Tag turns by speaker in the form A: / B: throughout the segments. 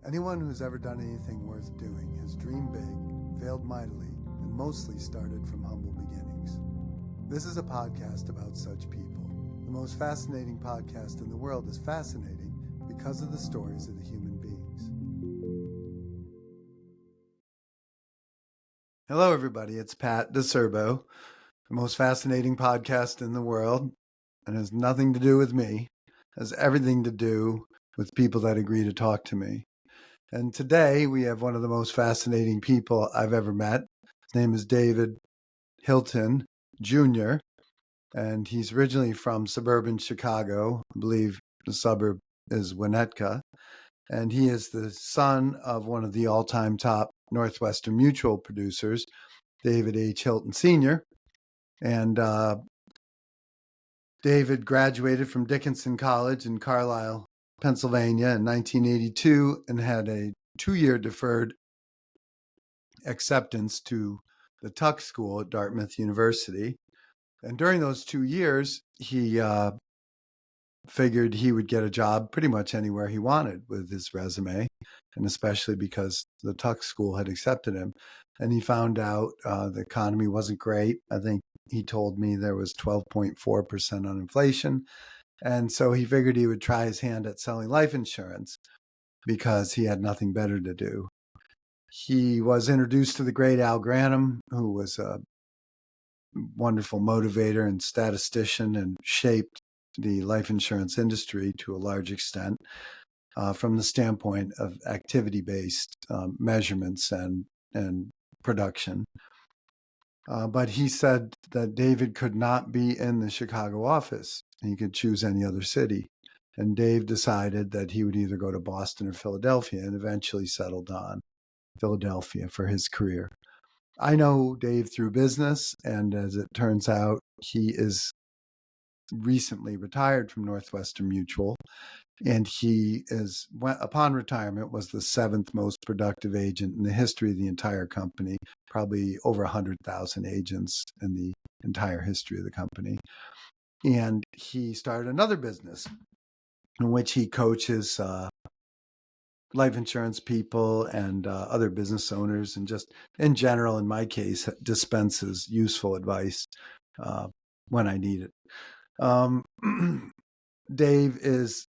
A: Anyone who's ever done anything worth doing has dreamed big, failed mightily, and mostly started from humble beginnings. This is a podcast about such people. The most fascinating podcast in the world is fascinating because of the stories of the human beings. Hello, everybody. It's Pat DiCerbo, the most fascinating podcast in the world, and has nothing to do with me. It has everything to do with people that agree to talk to me. And today we have one of the most fascinating people I've ever met. His name is David Hilton Jr., and he's originally from suburban Chicago. I believe the suburb is Winnetka. And he is the son of one of the all-time top Northwestern Mutual producers, David H. Hilton Sr. And David graduated from Dickinson College in Carlisle, Pennsylvania in 1982 and had a 2-year deferred acceptance to the Tuck School at Dartmouth University. And during those 2 years, he figured he would get a job pretty much anywhere he wanted with his resume, and especially because the Tuck School had accepted him. And he found out the economy wasn't great. I think he told me there was 12.4% on inflation. And so he figured he would try his hand at selling life insurance because he had nothing better to do. He was introduced to the great Granum, who was a wonderful motivator and statistician and shaped the life insurance industry to a large extent from the standpoint of activity-based measurements and production. But he said that David could not be in the Chicago office. He could choose any other city. And Dave decided that he would either go to Boston or Philadelphia, and eventually settled on Philadelphia for his career. I know Dave through business, and as it turns out, he is recently retired from Northwestern Mutual, and he is, upon retirement, was the 7th most productive agent in the history of the entire company, probably over 100,000 agents in the entire history of the company. And he started another business in which he coaches life insurance people and other business owners, and just in general, in my case, dispenses useful advice when I need it. Dave is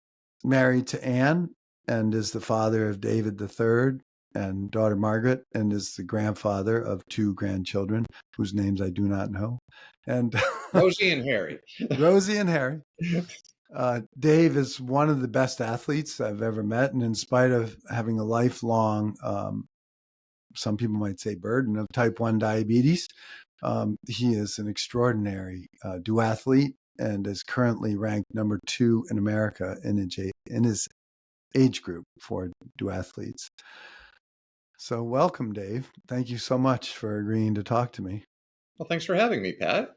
A: married to Anne and is the father of David III and daughter Margaret, and is the grandfather of 2 grandchildren whose names I do not know. And
B: Rosie and Harry.
A: Rosie and Harry. Dave is one of the best athletes I've ever met, and in spite of having a lifelong, some people might say, burden of type 1 diabetes, he is an extraordinary duathlete and is currently ranked number 2 in America in his age group for duathletes. So welcome, Dave. Thank you so much for agreeing to talk to me.
B: Well, thanks for having me, Pat.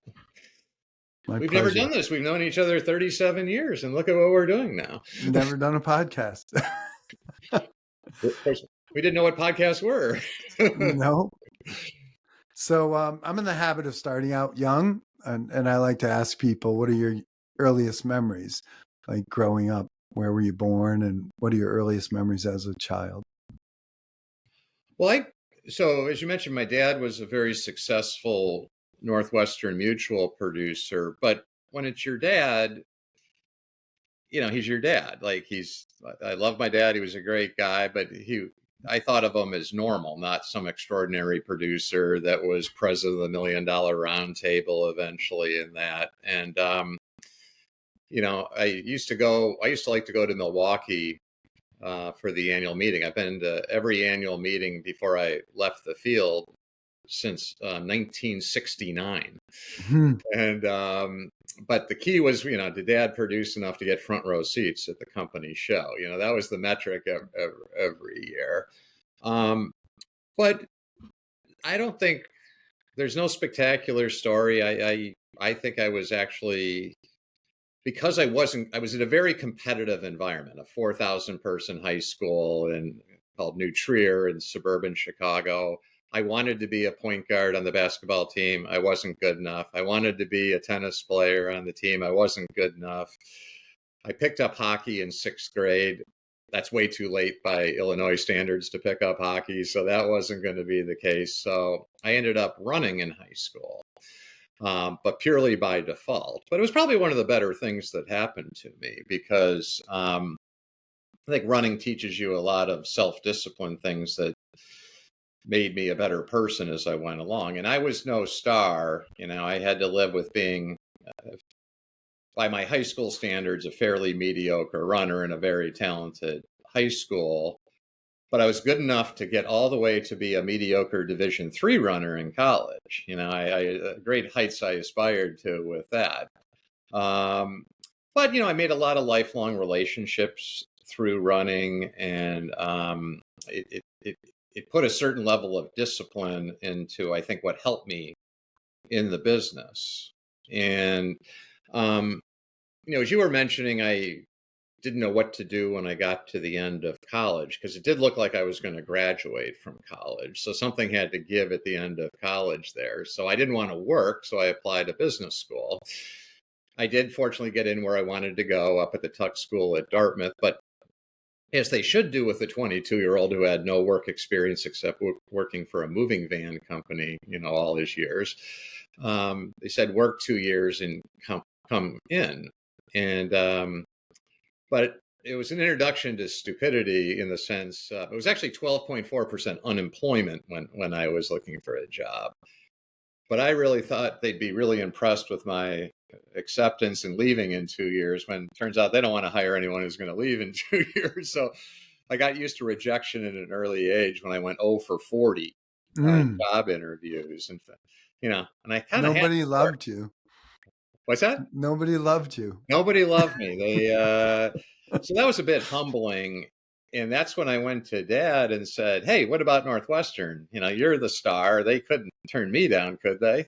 B: We've
A: pleasure.
B: never done this. We've known each other 37 years, and look at what we're doing now.
A: Never done a podcast.
B: We didn't know what podcasts were.
A: No. So I'm in the habit of starting out young, and I like to ask people, what are your earliest memories? Like growing up, where were you born, and what are your earliest memories as a child?
B: Well, so as you mentioned, my dad was a very successful Northwestern Mutual producer, but when it's your dad, he's your dad. I love my dad. He was a great guy, but I thought of him as normal, not some extraordinary producer that was president of the $1 Million Round Table eventually in that. And, I used to like to go to Milwaukee for the annual meeting. I've been to every annual meeting before I left the field since 1969. Mm-hmm. And, but the key was, did Dad produce enough to get front row seats at the company show? That was the metric every year. But I don't think there's no spectacular story. I think I was actually, because I was in a very competitive environment, a 4,000 person high school called New Trier in suburban Chicago. I wanted to be a point guard on the basketball team. I wasn't good enough. I wanted to be a tennis player on the team. I wasn't good enough. I picked up hockey in 6th grade. that's way too late by Illinois standards to pick up hockey. So that wasn't going to be the case. So I ended up running in high school, but purely by default. But it was probably one of the better things that happened to me because I think running teaches you a lot of self-discipline things that made me a better person as I went along. And I was no star. I had to live with being, by my high school standards, a fairly mediocre runner in a very talented high school. But I was good enough to get all the way to be a mediocre Division III runner in college. Great heights I aspired to with that. But I made a lot of lifelong relationships through running, and it put a certain level of discipline into, I think, what helped me in the business. And as you were mentioning, I didn't know what to do when I got to the end of college, because it did look like I was going to graduate from college. So something had to give at the end of college there. So I didn't want to work, so I applied to business school. I did fortunately get in where I wanted to go, up at the Tuck School at Dartmouth, but as they should do with a 22-year-old who had no work experience except working for a moving van company, all his years. They said work 2 years and come in. And but it was an introduction to stupidity in the sense it was actually 12.4% unemployment when I was looking for a job. But I really thought they'd be really impressed with my acceptance and leaving in 2 years, when it turns out they don't want to hire anyone who's going to leave in 2 years. So I got used to rejection at an early age when I went 0 for 40 on job interviews. And I kind of had
A: Nobody
B: to work.
A: loved you.
B: What's that?
A: Nobody loved you.
B: Nobody loved me. So that was a bit humbling. And that's when I went to Dad and said, hey, what about Northwestern? You're the star. They couldn't turn me down, could they?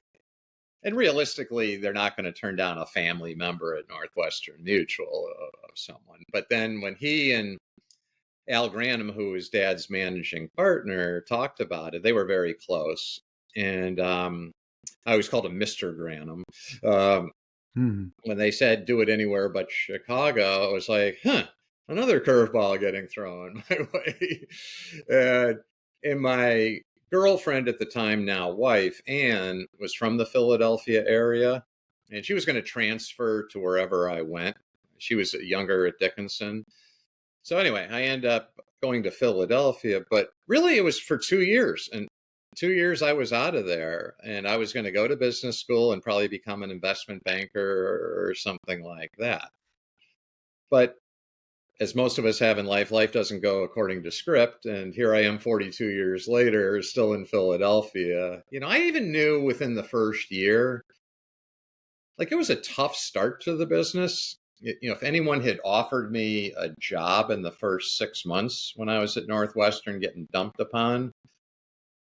B: And realistically, they're not going to turn down a family member at Northwestern Mutual of someone. But then when he and Al Granum, who was Dad's managing partner, talked about it, they were very close. And I always called him Mr. Granum. When they said do it anywhere but Chicago, I was like, another curveball getting thrown my way. And my girlfriend at the time, now wife, Anne, was from the Philadelphia area, and she was going to transfer to wherever I went. She was younger at Dickinson. So anyway, I ended up going to Philadelphia, but really it was for 2 years. And 2 years I was out of there, and I was going to go to business school and probably become an investment banker or something like that. But as most of us have in life doesn't go according to script. And here I am 42 years later, still in Philadelphia. I even knew within the first year, like, it was a tough start to the business. If anyone had offered me a job in the first 6 months when I was at Northwestern getting dumped upon,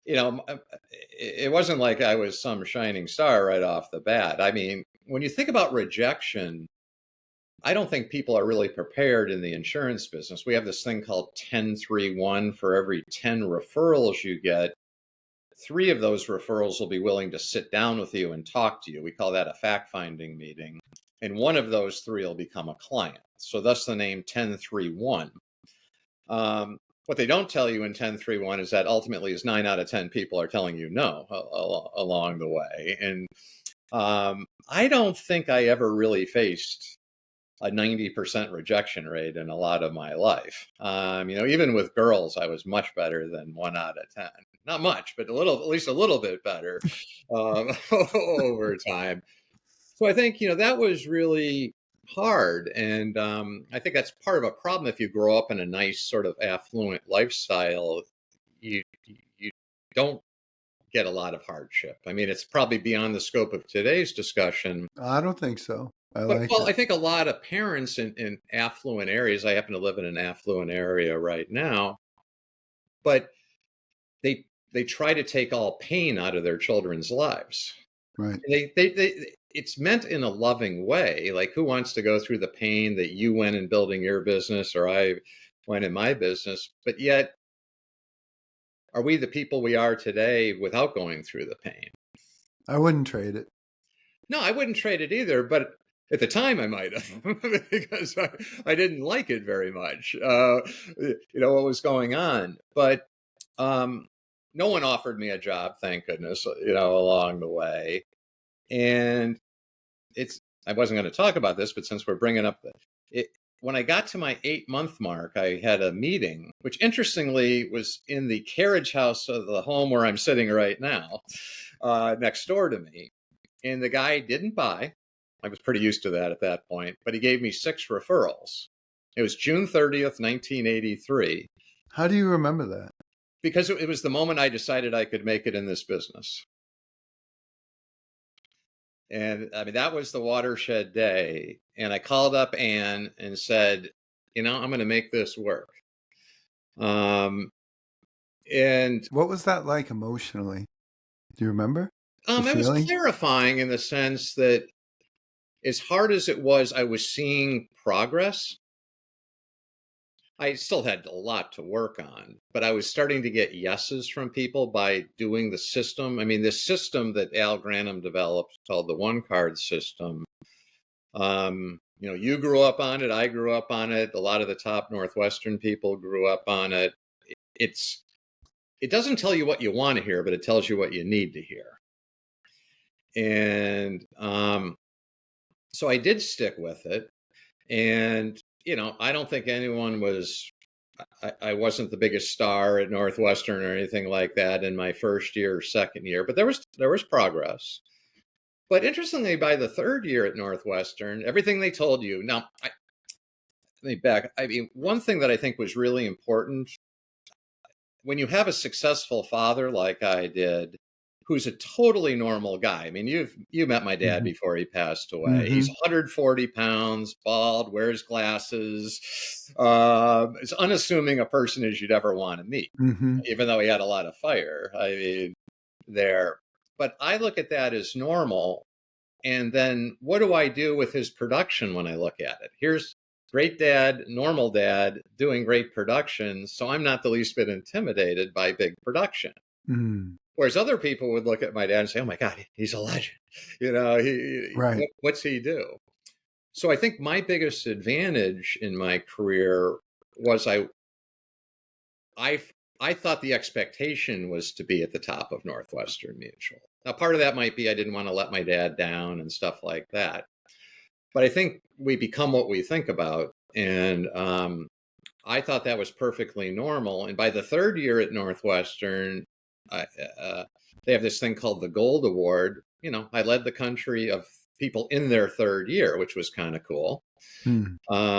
B: it wasn't like I was some shining star right off the bat. I mean, when you think about rejection, I don't think people are really prepared in the insurance business. We have this thing called 10-3-1. For every 10 referrals you get, 3 of those referrals will be willing to sit down with you and talk to you. We call that a fact-finding meeting. And 1 of those 3 will become a client. So thus the name 10-3-1. What they don't tell you in 10-3-1 is that ultimately is 9 out of 10 people are telling you no along the way. And I don't think I ever really faced a 90% rejection rate in a lot of my life. Even with girls, I was much better than 1 out of 10. Not much, but at least a little bit better over time. So I think, that was really hard. And I think that's part of a problem. If you grow up in a nice sort of affluent lifestyle, you don't get a lot of hardship. I mean, it's probably beyond the scope of today's discussion.
A: I don't think so.
B: I think a lot of parents in affluent areas, I happen to live in an affluent area right now, but they try to take all pain out of their children's lives.
A: Right.
B: It's meant in a loving way. Like, who wants to go through the pain that you went in building your business or I went in my business? But yet, are we the people we are today without going through the pain?
A: I wouldn't trade it.
B: No, I wouldn't trade it either. But At the time, I might have because I didn't like it very much. What was going on, but no one offered me a job, thank goodness. Along the way, and I wasn't going to talk about this, but since we're bringing up it, when I got to my 8-month mark, I had a meeting, which interestingly was in the carriage house of the home where I'm sitting right now, next door to me. And the guy didn't buy. I was pretty used to that at that point, but he gave me 6 referrals. It was June 30th, 1983.
A: How do you remember that?
B: Because it was the moment I decided I could make it in this business. And I mean, that was the watershed day. And I called up Ann and said, I'm going to make this work. And
A: what was that like emotionally? Do you remember?
B: It was clarifying in the sense that as hard as it was, I was seeing progress. I still had a lot to work on, but I was starting to get yeses from people by doing the system. I mean, this system that Al Granum developed called the one card system. You grew up on it. I grew up on it. A lot of the top Northwestern people grew up on it. It doesn't tell you what you want to hear, but it tells you what you need to hear. And so I did stick with it. And, I don't think anyone I wasn't the biggest star at Northwestern or anything like that in my first year or second year, but there was progress. But interestingly, by the third year at Northwestern, everything they told you. Now, let me back. I mean, one thing that I think was really important when you have a successful father like I did, who's a totally normal guy. I mean, you met my dad before he passed away. He's 140 pounds, bald, wears glasses, as unassuming a person as you'd ever want to meet, even though he had a lot of fire. I mean, there. But I look at that as normal. And then what do I do with his production when I look at it? Here's great dad, normal dad, doing great production. So I'm not the least bit intimidated by big production. Whereas other people would look at my dad and say, "Oh my God, he's a legend."
A: Right.
B: What's he do? So I think my biggest advantage in my career was I thought the expectation was to be at the top of Northwestern Mutual. Now, part of that might be I didn't want to let my dad down and stuff like that. But I think we become what we think about. And I thought that was perfectly normal. And by the third year at Northwestern, they have this thing called the Gold Award. I led the country of people in their third year, which was kind of cool. And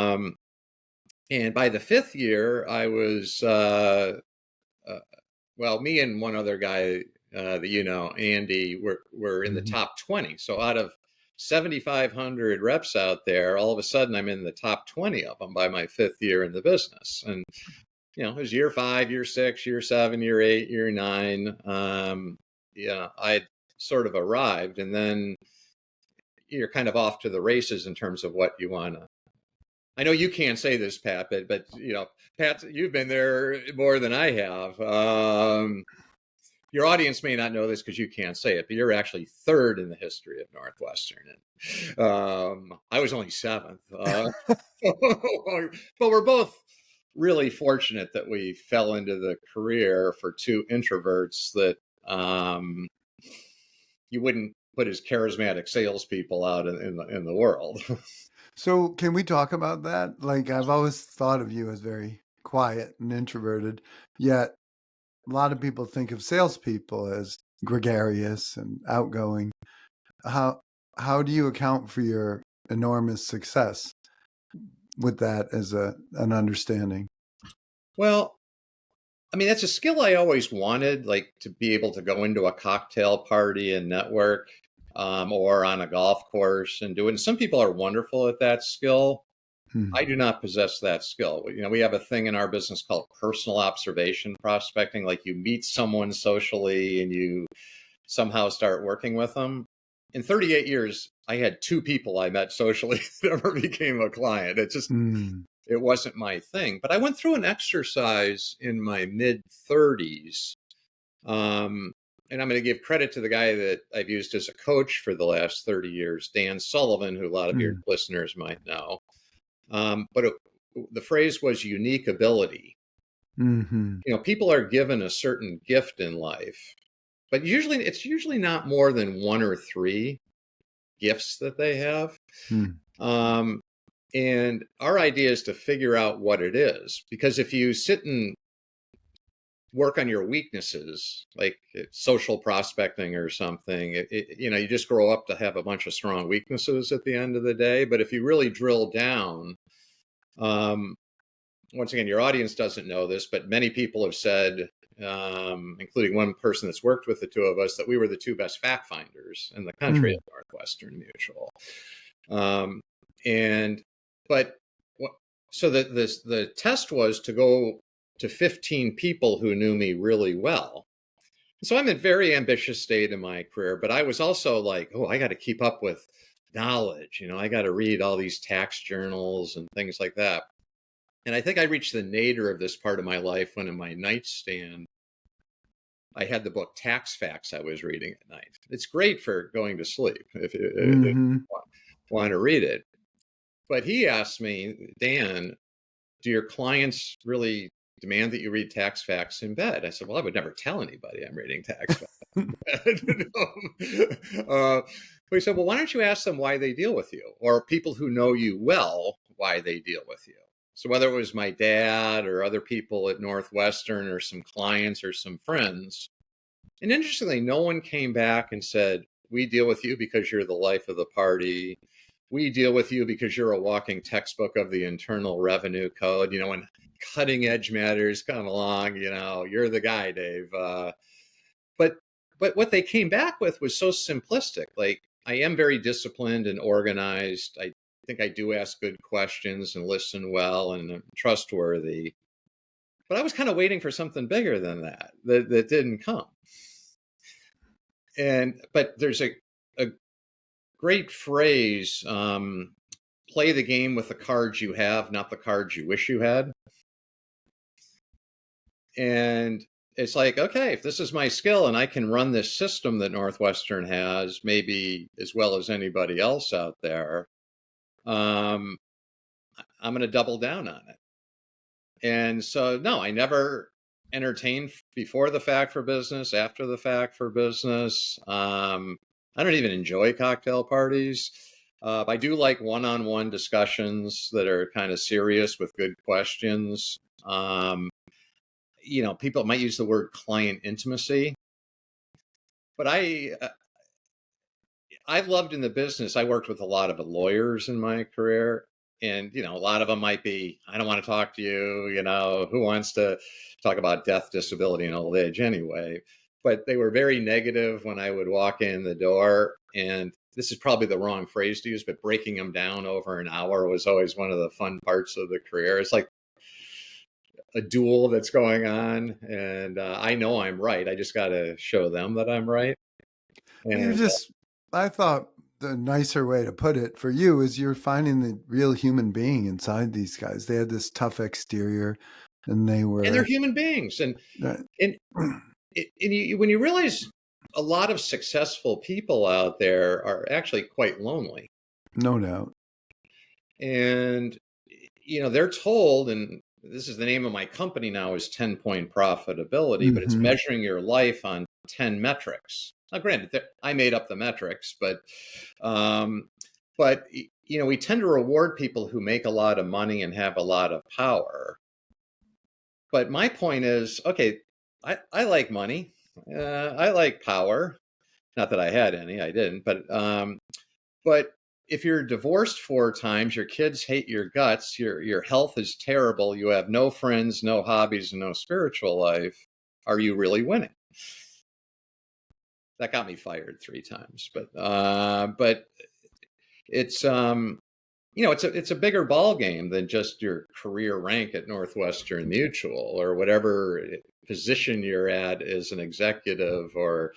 B: by the fifth year, I was, me and one other guy that Andy, were in the top 20. So out of 7,500 reps out there, all of a sudden I'm in the top 20 of them by my fifth year in the business. And it was year 5, year 6, year 7, year 8, year 9. I'd sort of arrived, and then you're kind of off to the races in terms of what you want to. I know you can't say this, Pat, but Pat, you've been there more than I have. Your audience may not know this because you can't say it, but you're actually third in the history of Northwestern. And I was only 7th. But we're both really fortunate that we fell into the career for 2 introverts that you wouldn't put as charismatic salespeople out in the world.
A: So can we talk about that? Like, I've always thought of you as very quiet and introverted, yet a lot of people think of salespeople as gregarious and outgoing. How do you account for your enormous success with that as an understanding?
B: Well, I mean, that's a skill I always wanted, like to be able to go into a cocktail party and network, or on a golf course and do it. And some people are wonderful at that skill. I do not possess that skill. We have a thing in our business called personal observation prospecting. Like you meet someone socially and you somehow start working with them. In 38 years, I had 2 people I met socially that ever became a client. It just, it wasn't my thing. But I went through an exercise in my mid 30s. and I'm going to give credit to the guy that I've used as a coach for the last 30 years, Dan Sullivan, who a lot of your listeners might know. The phrase was unique ability.
A: Mm-hmm.
B: People are given a certain gift in life, but it's usually not more than one or three gifts that they have. And our idea is to figure out what it is, because if you sit and work on your weaknesses, like social prospecting or something, you just grow up to have a bunch of strong weaknesses at the end of the day. But if you really drill down, once again, your audience doesn't know this, but many people have said, including one person that's worked with the two of us, that we were the two best fact finders in the country at Northwestern Mutual. So the test was to go to 15 people who knew me really well. So I'm in a very ambitious state in my career, but I was also like, oh, I got to keep up with knowledge. I got to read all these tax journals and things like that. And I think I reached the nadir of this part of my life when in my nightstand, I had the book Tax Facts I was reading at night. It's great for going to sleep if you want to read it. But he asked me, Dan, do your clients really demand that you read Tax Facts in bed? I said, well, I would never tell anybody I'm reading Tax Facts in bed. But he said, well, why don't you ask them why they deal with you, or people who know you well, why they deal with you? So whether it was my dad or other people at Northwestern or some clients or some friends, and interestingly, no one came back and said, we deal with you because you're the life of the party. We deal with you because you're a walking textbook of the Internal Revenue Code. When cutting edge matters come along, you're the guy, Dave. But what they came back with was so simplistic. Like, I am very disciplined and organized. I think I do ask good questions and listen well and I'm trustworthy. But I was kind of waiting for something bigger than that didn't come. But there's a great phrase, play the game with the cards you have, not the cards you wish you had. And it's like, okay, if this is my skill and I can run this system that Northwestern has, maybe as well as anybody else out there, I'm going to double down on it. And so, no, I never entertained before the fact for business, after the fact for business. I don't even enjoy cocktail parties. I do like one-on-one discussions that are kind of serious with good questions. People might use the word client intimacy, but I've loved in the business. I worked with a lot of lawyers in my career, and a lot of them might be, I don't want to talk to you. Who wants to talk about death, disability, and old age anyway? But they were very negative when I would walk in the door. And this is probably the wrong phrase to use, but breaking them down over an hour was always one of the fun parts of the career. It's like a duel that's going on. And I know I'm right. I just got to show them that I'm right. And
A: I thought the nicer way to put it for you is you're finding the real human being inside these guys. They had this tough exterior and
B: they're human beings. And when you realize a lot of successful people out there are actually quite lonely.
A: No doubt.
B: And, they're told, and this is the name of my company now, is 10-point profitability, but it's measuring your life on 10 metrics. Now, granted, I made up the metrics, but we tend to reward people who make a lot of money and have a lot of power. But my point is, okay, I like money. I like power. Not that I had any, I didn't. But if you're divorced 4 times, your kids hate your guts, your health is terrible, you have no friends, no hobbies, and no spiritual life, are you really winning? That got me fired 3 times. But it's it's a bigger ball game than just your career rank at Northwestern Mutual or whatever position you're at as an executive. Or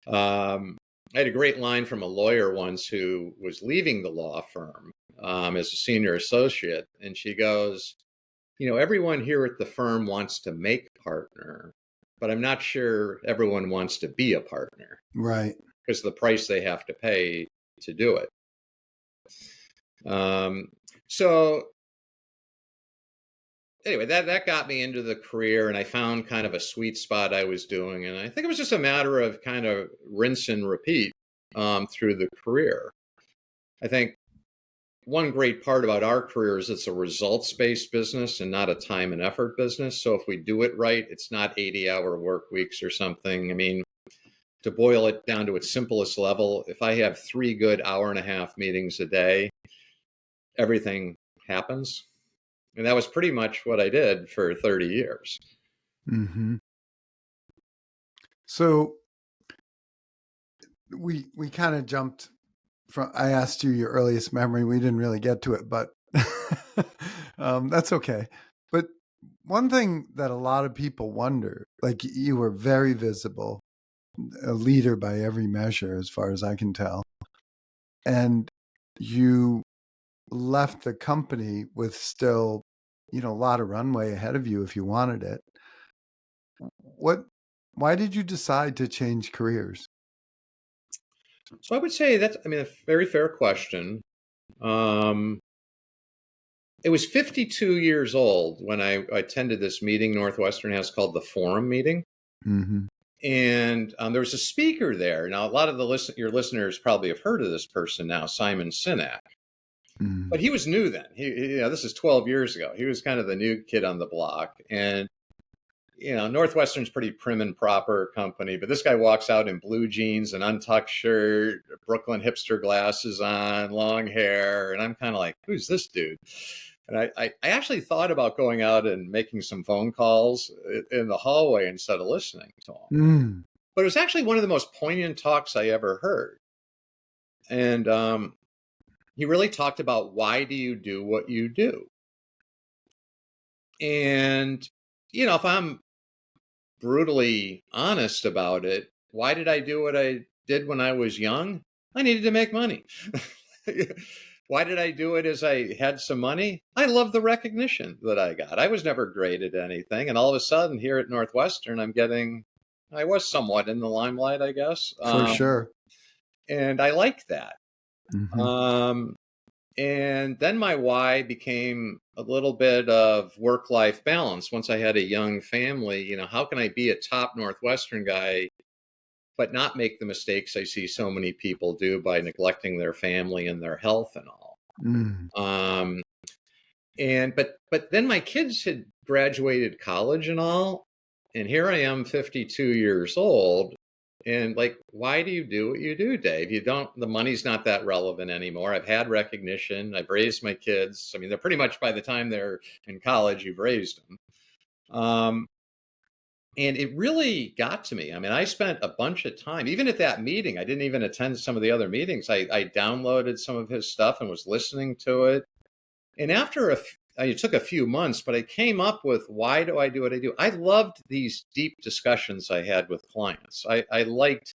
B: I had a great line from a lawyer once who was leaving the law firm as a senior associate, and she goes, everyone here at the firm wants to make partner, but I'm not sure everyone wants to be a partner
A: Right.
B: because of the price they have to pay to do it. So anyway, that got me into the career, and I found kind of a sweet spot I was doing. And I think it was just a matter of kind of rinse and repeat through the career. I think one great part about our career is it's a results-based business and not a time and effort business. So if we do it right, it's not 80-hour work weeks or something. I mean, to boil it down to its simplest level, if I have 3 good hour-and-a-half meetings a day, everything happens. And that was pretty much what I did for 30 years.
A: Mm-hmm. So we kind of jumped from, I asked you your earliest memory. We didn't really get to it, but that's okay. But one thing that a lot of people wonder, like you were very visible, a leader by every measure, as far as I can tell. And you left the company with still, a lot of runway ahead of you if you wanted it. Why did you decide to change careers?
B: So I would say that's, a very fair question. It was 52 years old when I attended this meeting Northwestern has called the Forum Meeting.
A: Mm-hmm.
B: And there was a speaker there. Now, a lot of your listeners probably have heard of this person now, Simon Sinek.
A: Mm-hmm.
B: But he was new then. This is 12 years ago. He was kind of the new kid on the block. And Northwestern's pretty prim and proper company, but this guy walks out in blue jeans, an untucked shirt, Brooklyn hipster glasses on, long hair. And I'm kind of like, who's this dude? And I actually thought about going out and making some phone calls in the hallway instead of listening to him.
A: Mm.
B: But it was actually one of the most poignant talks I ever heard. And he really talked about, why do you do what you do? And, if I'm brutally honest about it, why did I do what I did when I was young? I needed to make money. Why did I do it as I had some money? I love the recognition that I got. I was never great at anything. And all of a sudden here at Northwestern, I was somewhat in the limelight, I guess.
A: For sure.
B: And I liked that.
A: Mm-hmm.
B: And then my why became a little bit of work-life balance. Once I had a young family, how can I be a top Northwestern guy, but not make the mistakes I see so many people do by neglecting their family and their health and all.
A: Mm.
B: But then my kids had graduated college and all, and here I am, 52 years old, and like, why do you do what you do, Dave? The money's not that relevant anymore. I've had recognition. I've raised my kids. They're pretty much, by the time they're in college, you've raised them. And it really got to me. I spent a bunch of time, even at that meeting. I didn't even attend some of the other meetings. I downloaded some of his stuff and was listening to it. And after it took a few months, but I came up with, why do I do what I do? I loved these deep discussions I had with clients. I liked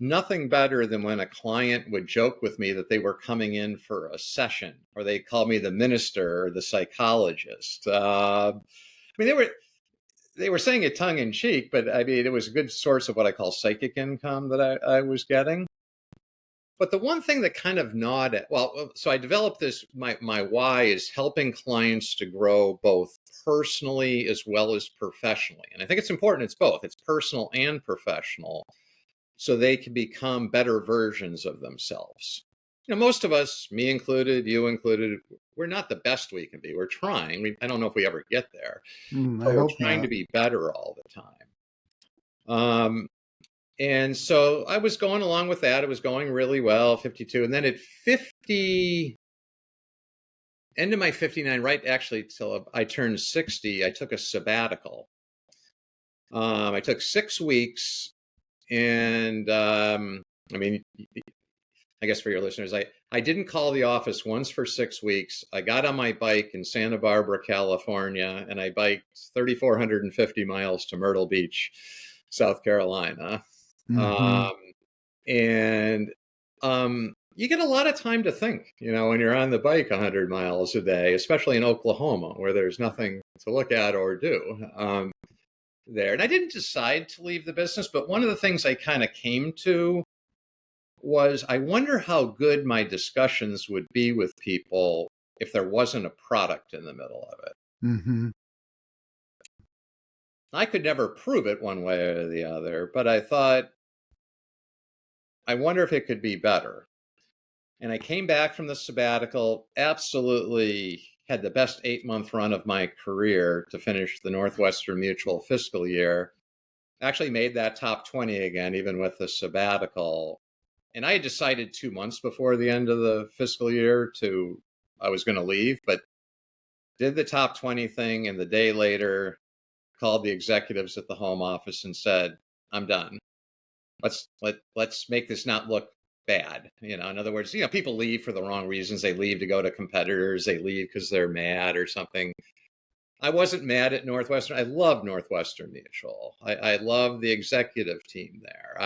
B: nothing better than when a client would joke with me that they were coming in for a session, or they called me the minister or the psychologist. They were saying it tongue in cheek, but it was a good source of what I call psychic income that I was getting. But the one thing that kind of gnawed at, so I developed this, my why is helping clients to grow both personally as well as professionally. And I think it's important, it's both, it's personal and professional, so they can become better versions of themselves. Most of us, me included, you included, we're not the best we can be. We're trying. I don't know if we ever get there, but we're trying to be better all the time. And so I was going along with that. It was going really well, 52. And then at 50, end of my 59, right actually till I turned 60, I took a sabbatical. I took 6 weeks. And I guess for your listeners, I didn't call the office once for 6 weeks. I got on my bike in Santa Barbara, California, and I biked 3,450 miles to Myrtle Beach, South Carolina.
A: Mm-hmm.
B: You get a lot of time to think, when you're on the bike 100 miles a day, especially in Oklahoma, where there's nothing to look at or do. there. And I didn't decide to leave the business, but one of the things I kind of came to was I wonder how good my discussions would be with people if there wasn't a product in the middle of it.
A: Mm-hmm.
B: I could never prove it one way or the other, but I thought, I wonder if it could be better. And I came back from the sabbatical, absolutely had the best 8-month run of my career to finish the Northwestern Mutual fiscal year. Actually made that top 20 again, even with the sabbatical. And I had decided 2 months before the end of the fiscal year I was going to leave, but did the top 20 thing. And the day later, called the executives at the home office and said, I'm done. Let's make this not look bad. In other words, people leave for the wrong reasons. They leave to go to competitors. They leave because they're mad or something. I wasn't mad at Northwestern. I love Northwestern Mutual. I love the executive team there.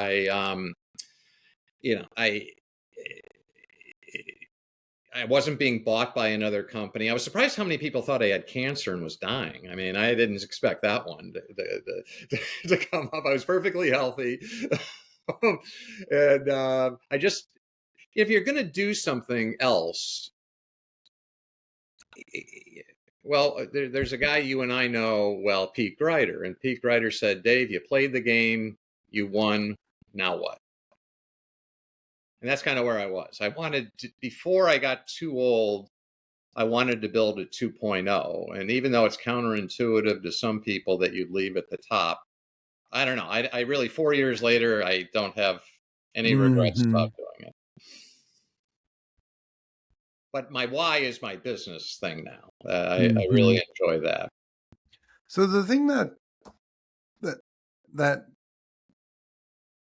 B: I wasn't being bought by another company. I was surprised how many people thought I had cancer and was dying. I mean, I didn't expect that one to come up. I was perfectly healthy. And if you're going to do something else, well, there's a guy you and I know well, Pete Greider. And Pete Greider said, Dave, you played the game, you won, now what? And that's kind of where I was. I wanted to, before I got too old, I wanted to build a 2.0. And even though it's counterintuitive to some people that you'd leave at the top, I don't know. I really, 4 years later, I don't have any regrets about doing it. But my why is my business thing now. I really enjoy that.
A: So the thing that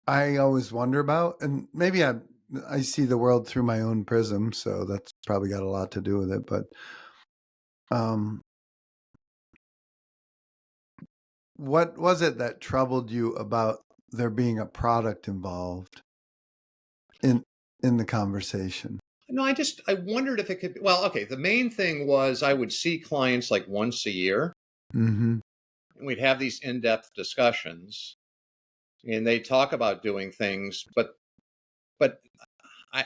A: I always wonder about, and maybe I see the world through my own prism, so that's probably got a lot to do with it. But what was it that troubled you about there being a product involved in the conversation?
B: No, I wondered if it could. Well, okay. The main thing was I would see clients like once a year, and we'd have these in-depth discussions, and they talk about doing things, but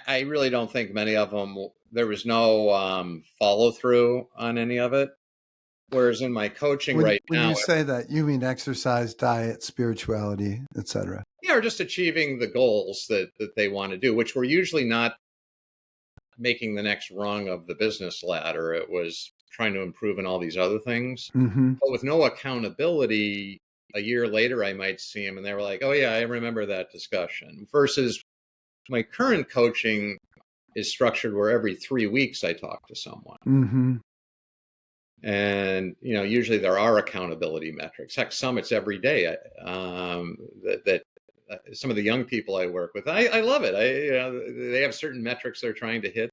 B: I really don't think many of them. There was no follow through on any of it. Whereas in my coaching
A: when
B: now,
A: you say that, you mean exercise, diet, spirituality, etc.
B: Yeah, or just achieving the goals that they want to do, which were usually not making the next rung of the business ladder. It was trying to improve in all these other things. But with no accountability, a year later, I might see them and they were like, oh, yeah, I remember that discussion. Versus my current coaching is structured where every 3 weeks I talk to someone. And, usually there are accountability metrics. Heck, some it's every day. That some of the young people I work with, I love it. They have certain metrics they're trying to hit,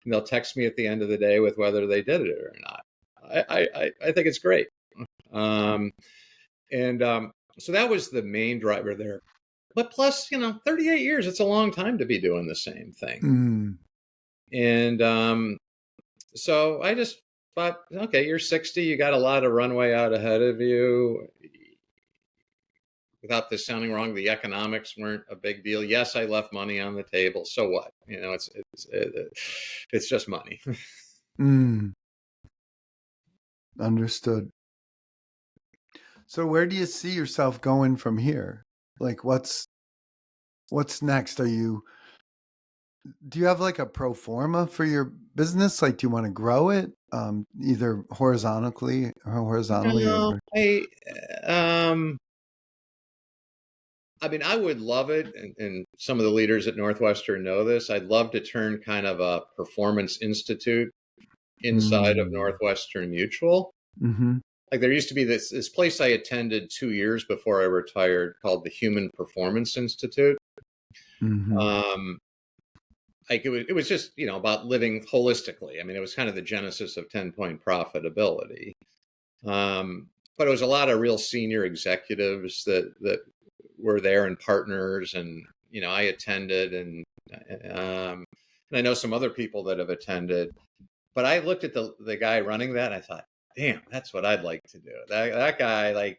B: and they'll text me at the end of the day with whether they did it or not. I think it's great. So that was the main driver there. But plus, 38 years, it's a long time to be doing the same thing. And so I just thought, okay, you're 60, you got a lot of runway out ahead of you. Without this sounding wrong, the economics weren't a big deal. Yes, I left money on the table. So what? It's just money.
A: Understood. So where do you see yourself going from here? Like what's next? Do you have like a pro forma for your business? Like, do you want to grow it either horizontally?
B: No, I mean, I would love it, and some of the leaders at Northwestern know this. I'd love to turn kind of a performance institute inside of Northwestern Mutual. Like there used to be this place I attended 2 years before I retired called the Human Performance Institute. Like it was just, about living holistically. I mean, it was kind of the genesis of 10-point profitability. But it was a lot of real senior executives that were there and partners, and I attended, and I know some other people that have attended. But I looked at the guy running that, and I thought, damn, that's what I'd like to do. That guy, like,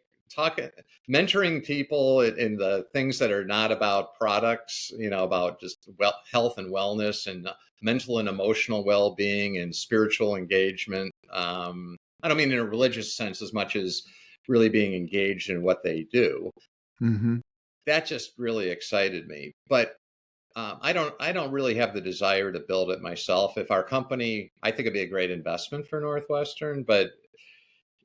B: mentoring people in the things that are not about products, about just health and wellness and mental and emotional well-being and spiritual engagement. I don't mean in a religious sense as much as really being engaged in what they do.
A: Mm-hmm.
B: That just really excited me. But I don't really have the desire to build it myself. If our company, I think it'd be a great investment for Northwestern, but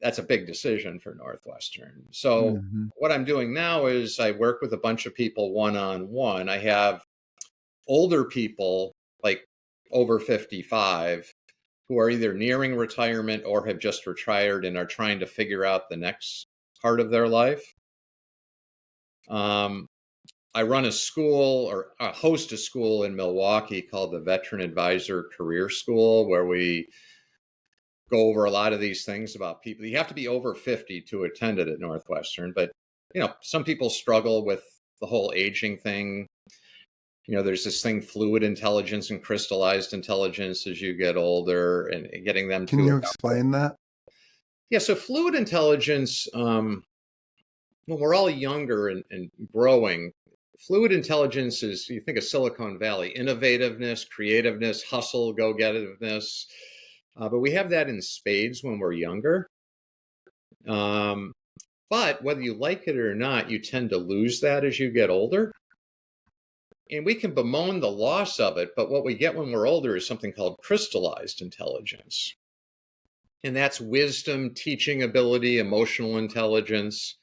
B: that's a big decision for Northwestern. So
A: Mm-hmm.
B: what I'm doing now is I work with a bunch of people one-on-one. I have older people, like over 55, who are either nearing retirement or have just retired and are trying to figure out the next part of their life. I run a school or host a school in Milwaukee called the Veteran Advisor Career School, where we go over a lot of these things about people. You have to be over 50 to attend it at Northwestern, but some people struggle with the whole aging thing. There's this thing, fluid intelligence and crystallized intelligence as you get older, and getting them
A: Can
B: to
A: you
B: adopt.
A: explain that?
B: Yeah, so fluid intelligence, when we're all younger and growing, fluid intelligence is, you think of Silicon Valley, innovativeness, creativeness, hustle, go-getiveness. But we have that in spades when we're younger. But whether you like it or not, you tend to lose that as you get older. And we can bemoan the loss of it, but what we get when we're older is something called crystallized intelligence. And that's wisdom, teaching ability, emotional intelligence.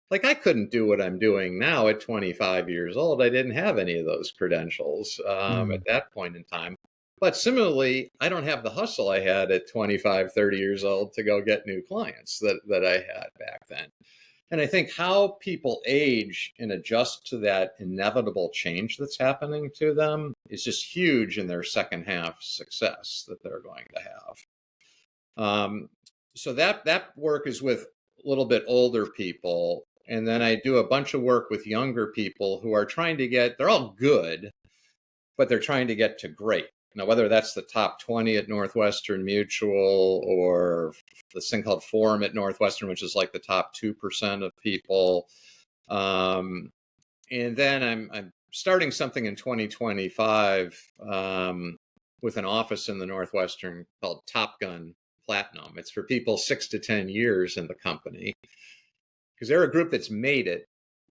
B: Like, I couldn't do what I'm doing now at 25 years old. I didn't have any of those credentials at that point in time. But similarly, I don't have the hustle I had at 25, 30 years old to go get new clients that I had back then. And I think how people age and adjust to that inevitable change that's happening to them is just huge in their second half success that they're going to have. So that work is with a little bit older people. And then I do a bunch of work with younger people who are trying to they're all good, but they're trying to get to great. Now, whether that's the top 20 at Northwestern Mutual or this thing called Forum at Northwestern, which is like the top 2% of people. And then I'm starting something in 2025 with an office in the Northwestern called Top Gun Platinum. It's for people 6 to 10 years in the company, because they're a group that's made it.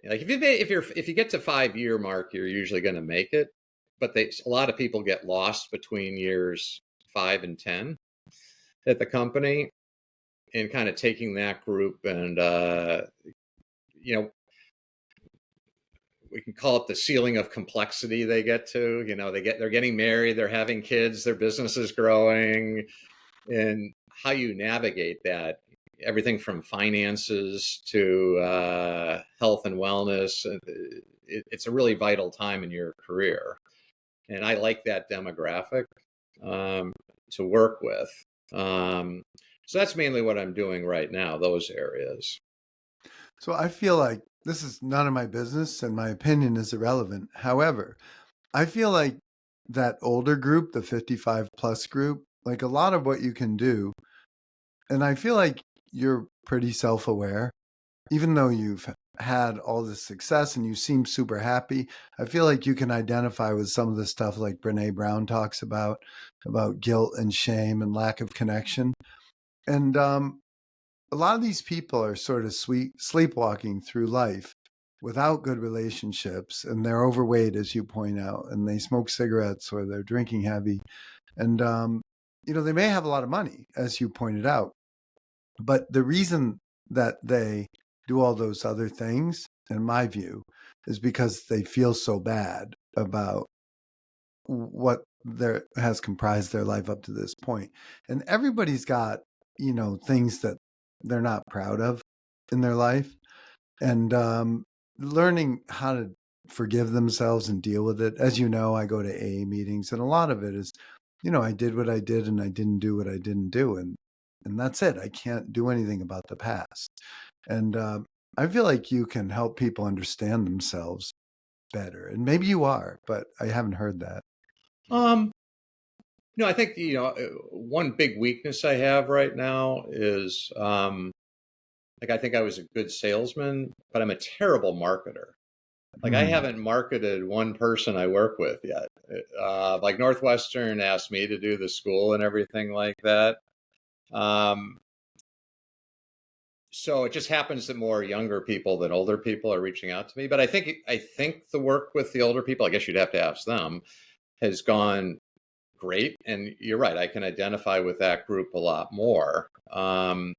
B: Like, if you get to 5-year mark, you're usually going to make it. But a lot of people get lost between years 5 and 10 at the company, and kind of taking that group and we can call it the ceiling of complexity they get to. They're getting married, they're having kids, their business is growing, and how you navigate that, everything from finances to health and wellness. It's a really vital time in your career. And I like that demographic to work with. So that's mainly what I'm doing right now, those areas.
A: So I feel like this is none of my business and my opinion is irrelevant. However, I feel like that older group, the 55 plus group, like a lot of what you can do, and I feel like you're pretty self-aware, even though you've had all this success and you seem super happy. I feel like you can identify with some of the stuff like Brene Brown talks about guilt and shame and lack of connection. And a lot of these people are sort of sleepwalking through life without good relationships, and they're overweight, as you point out, and they smoke cigarettes or they're drinking heavy. And, they may have a lot of money, as you pointed out, but the reason that they do all those other things, in my view, is because they feel so bad about what has comprised their life up to this point. And everybody's got, things that they're not proud of in their life. And learning how to forgive themselves and deal with it. As you know, I go to AA meetings, and a lot of it is, I did what I did and I didn't do what I didn't do. And that's it. I can't do anything about the past. And I feel like you can help people understand themselves better. And maybe you are, but I haven't heard that.
B: No, I think, one big weakness I have right now is Like, I think I was a good salesman, but I'm a terrible marketer. Like, I
A: Mm.
B: haven't marketed one person I work with yet. Like, Northwestern asked me to do the school and everything like that. Um, so it just happens that more younger people than older people are reaching out to me. But I think the work with the older people, I guess you'd have to ask them, has gone great. And you're right, I can identify with that group a lot more. And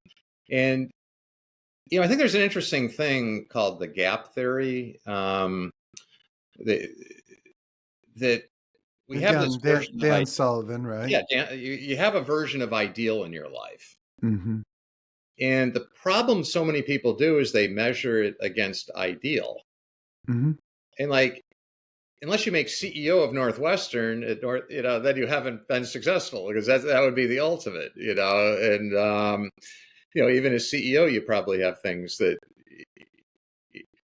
B: I think there's an interesting thing called the gap theory. That that we have this
A: Again,
B: version of
A: Dan Sullivan, right?
B: yeah, Dan, you have a version of ideal in your life.
A: Mm-hmm.
B: And the problem so many people do is they measure it against ideal.
A: Mm-hmm.
B: And like, unless you make CEO of Northwestern, then you haven't been successful, because that would be the ultimate, and even as CEO, you probably have things that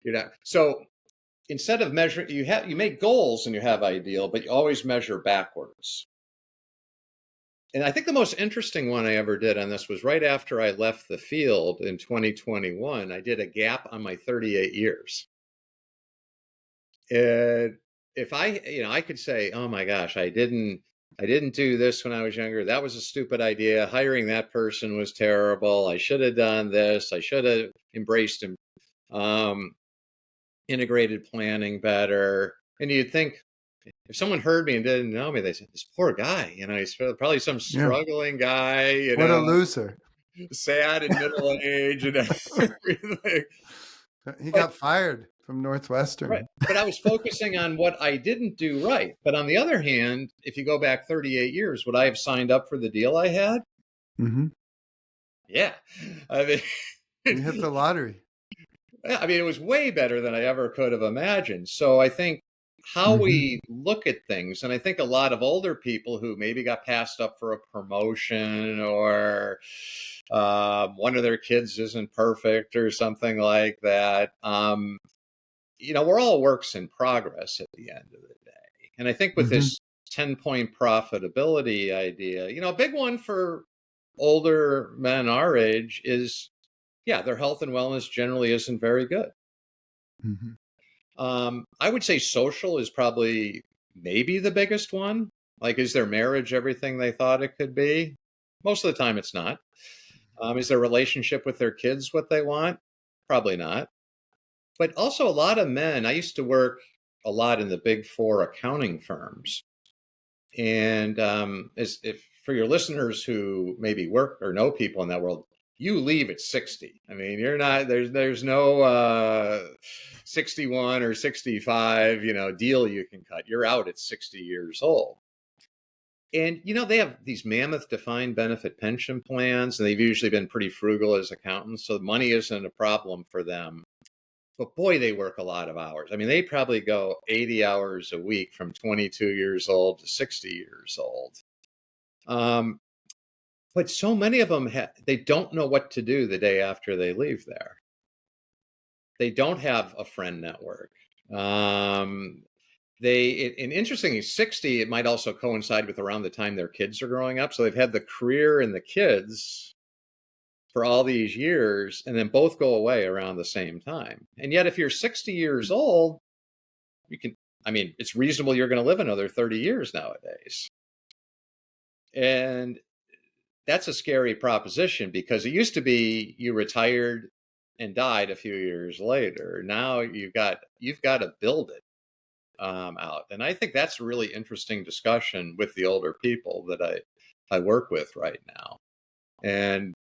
B: you're not. So instead of measuring, you make goals and you have ideal, but you always measure backwards. And I think the most interesting one I ever did on this was right after I left the field in 2021. I did a gap on my 38 years. And if I could say, oh my gosh, I didn't do this when I was younger. That was a stupid idea. Hiring that person was terrible. I should have done this. I should have embraced um, integrated planning better. And you'd think, if someone heard me and didn't know me, they said, "This poor guy, he's probably some
A: Yeah.
B: struggling guy,
A: What a loser.
B: sad in middle age and everything."
A: He
B: But
A: got fired from
B: right,
A: Northwestern.
B: but I was focusing on what I didn't do right. But on the other hand, if you go back 38 years, would I have signed up for the deal I had?
A: Mm-hmm.
B: Yeah, I
A: You hit
B: mean,
A: the lottery.
B: it was way better than I ever could have imagined. So I think how
A: Mm-hmm.
B: we look at things, and I think a lot of older people who maybe got passed up for a promotion, or one of their kids isn't perfect or something like that. We're all works in progress at the end of the day. And I think with
A: Mm-hmm.
B: this 10-point profitability idea, a big one for older men our age is, yeah, their health and wellness generally isn't very good.
A: Mm-hmm.
B: I would say social is probably maybe the biggest one. Like, is their marriage everything they thought it could be? Most of the time, it's not. Is their relationship with their kids what they want? Probably not. But also, a lot of men, I used to work a lot in the big four accounting firms. And if for your listeners who maybe work or know people in that world, you leave at 60. I mean, you're not there's no 61 or 65, deal you can cut. You're out at 60 years old. And they have these mammoth defined benefit pension plans, and they've usually been pretty frugal as accountants, so money isn't a problem for them. But boy, they work a lot of hours. I mean, they probably go 80 hours a week from 22 years old to 60 years old. Um, but so many of them, they don't know what to do the day after they leave there. They don't have a friend network. And interestingly, 60, it might also coincide with around the time their kids are growing up. So they've had the career and the kids for all these years, and then both go away around the same time. And yet, if you're 60 years old, it's reasonable you're going to live another 30 years nowadays. And that's a scary proposition, because it used to be you retired and died a few years later. Now you've got to build it out. And I think that's a really interesting discussion with the older people that I work with right now. And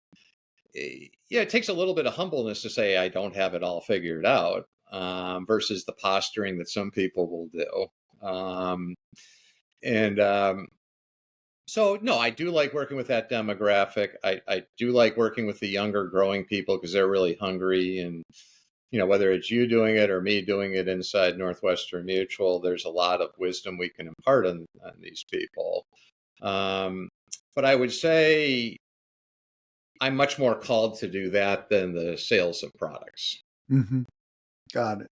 B: yeah, it takes a little bit of humbleness to say I don't have it all figured out, versus the posturing that some people will do. And So no, I do like working with that demographic. I do like working with the younger growing people, because they're really hungry. And whether it's you doing it or me doing it inside Northwestern Mutual, there's a lot of wisdom we can impart on these people. But I would say I'm much more called to do that than the sales of products.
A: Mm-hmm. Got it.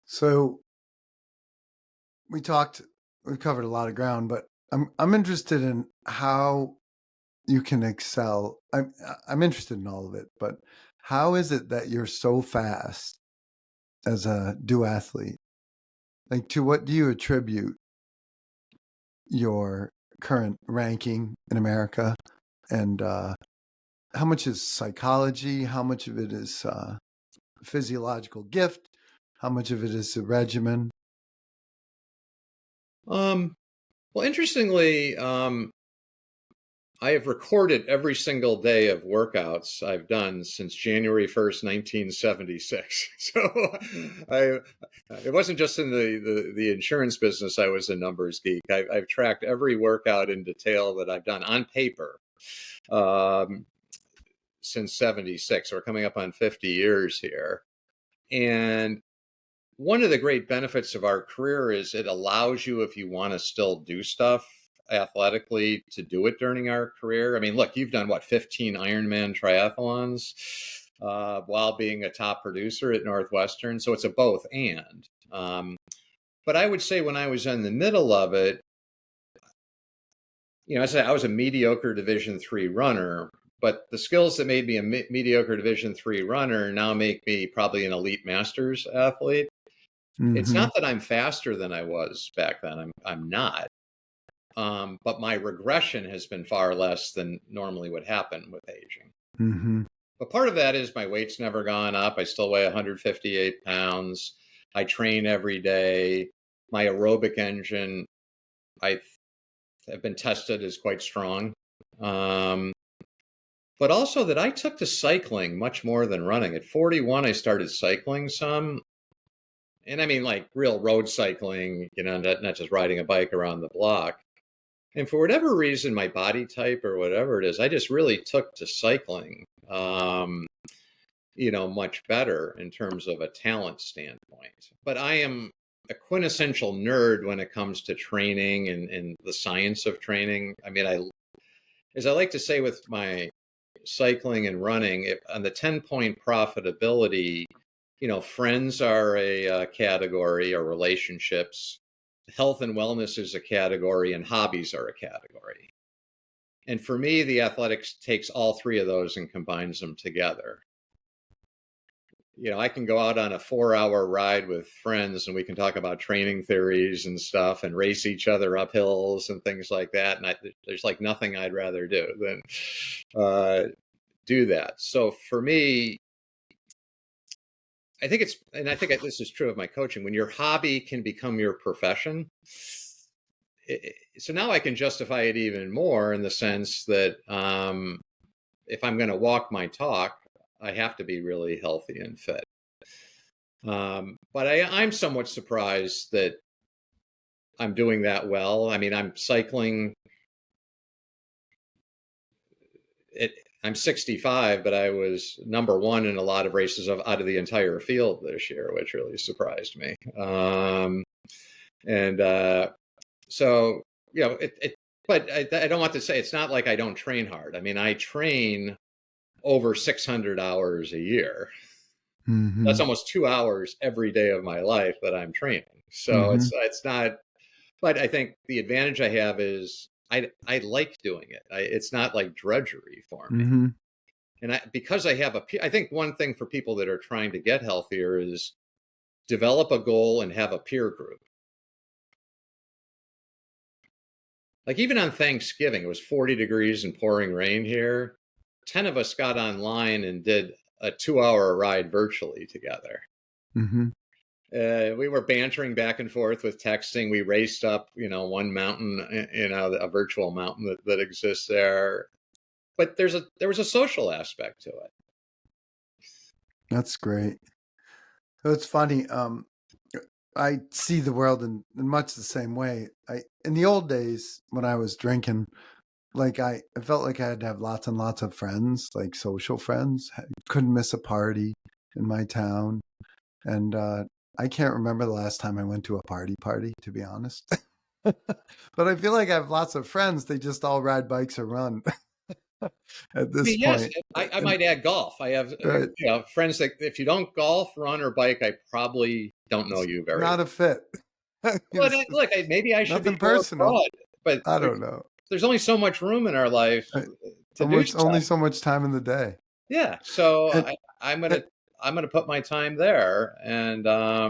A: So we covered a lot of ground, but I'm interested in how you can excel? I'm interested in all of it, but how is it that you're so fast as a duathlete? Like, to what do you attribute your current ranking in America? And how much is psychology? How much of it is physiological gift? How much of it is the regimen?
B: Well, interestingly, I have recorded every single day of workouts I've done since January 1st, 1976. So it wasn't just in the insurance business. I was a numbers geek. I've tracked every workout in detail that I've done on paper um, since 76. We're coming up on 50 years here. And one of the great benefits of our career is it allows you, if you want to still do stuff athletically, to do it during our career. I mean, look, you've done what, 15 Ironman triathlons while being a top producer at Northwestern. So it's a both and. But I would say when I was in the middle of it, I said I was a mediocre Division III runner, but the skills that made me a mediocre Division III runner now make me probably an elite masters athlete. It's not that I'm faster than I was back then. I'm not. But my regression has been far less than normally would happen with aging. But part of that is my weight's never gone up. I still weigh 158 pounds. I train every day. My aerobic engine, I have been tested, is quite strong. But also that I took to cycling much more than running. At 41, I started cycling some. And I mean, like real road cycling, not just riding a bike around the block. And for whatever reason, my body type or whatever it is, I just really took to cycling, much better in terms of a talent standpoint. But I am a quintessential nerd when it comes to training and the science of training. I mean, as I like to say with my cycling and running, on the 10-point profitability, friends are a category, or relationships. Health and wellness is a category, and hobbies are a category. And for me, the athletics takes all three of those and combines them together. I can go out on a 4-hour ride with friends and we can talk about training theories and stuff and race each other up hills and things like that. And there's like nothing I'd rather do than do that. So for me, I think this is true of my coaching. When your hobby can become your profession, so now I can justify it even more in the sense that if I'm going to walk my talk, I have to be really healthy and fit. But I'm somewhat surprised that I'm doing that well. I mean, I'm cycling. I'm 65, but I was number one in a lot of races out of the entire field this year, which really surprised me. So, but I don't want to say, it's not like I don't train hard. I mean, I train over 600 hours a year. That's almost 2 hours every day of my life that I'm training. So it's not, but I think the advantage I have is I like doing it. It's not like drudgery for me. And because I have I think one thing for people that are trying to get healthier is develop a goal and have a peer group. Like even on Thanksgiving, it was 40 degrees and pouring rain here. 10 of us got online and did a 2-hour ride virtually together. We were bantering back and forth with texting. We raced up, one mountain, a virtual mountain that exists there. But there was a social aspect to it.
A: That's great. So it's funny. I see the world in much the same way. In the old days when I was drinking, like I felt like I had to have lots and lots of friends, like social friends. Couldn't miss a party in my town. And I can't remember the last time I went to a party, to be honest. But I feel like I have lots of friends. They just all ride bikes or run at this
B: Yes,
A: point.
B: I might add golf. I have friends that if you don't golf, run, or bike, I probably don't know you very well.
A: Not a fit.
B: But look, maybe I should be
A: Nothing
B: more
A: personal.
B: broad. But
A: I don't know.
B: there's only so much room in our life
A: I,
B: to do
A: only
B: stuff.
A: so much time in the day.
B: Yeah. So
A: And,
B: I'm
A: and
B: gonna put my time there, and I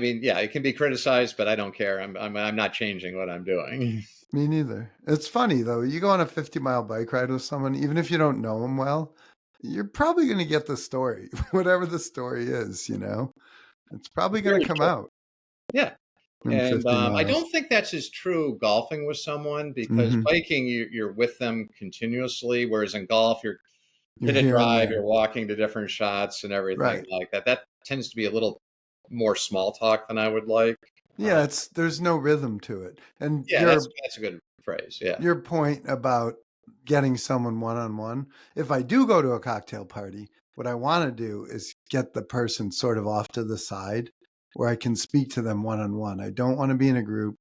B: mean, yeah, it can be criticized, but I don't care. I'm not changing what I'm doing.
A: me neither. It's funny though. You go on a 50-mile bike ride with someone, even if you don't know them well, you're probably going to get the story, whatever the story is. It's probably going
B: Very
A: to come
B: true.
A: out
B: Yeah.
A: in
B: And
A: 50
B: I
A: miles.
B: don't think that's as true golfing with someone, because
A: Hmm.
B: biking, you're with them continuously, whereas in golf, you're
A: You're
B: hit a
A: here and
B: drive, you're
A: there.
B: walking to different shots and everything
A: Right.
B: like that. That tends to be a little more small talk than I would like. Uh,
A: Yeah, there's no rhythm to it. And
B: yeah, that's a good phrase. Yeah.
A: your point about getting someone one on one, if I do go to a cocktail party, what I want to do is get the person sort of off to the side where I can speak to them one on one. I don't want to be in a group.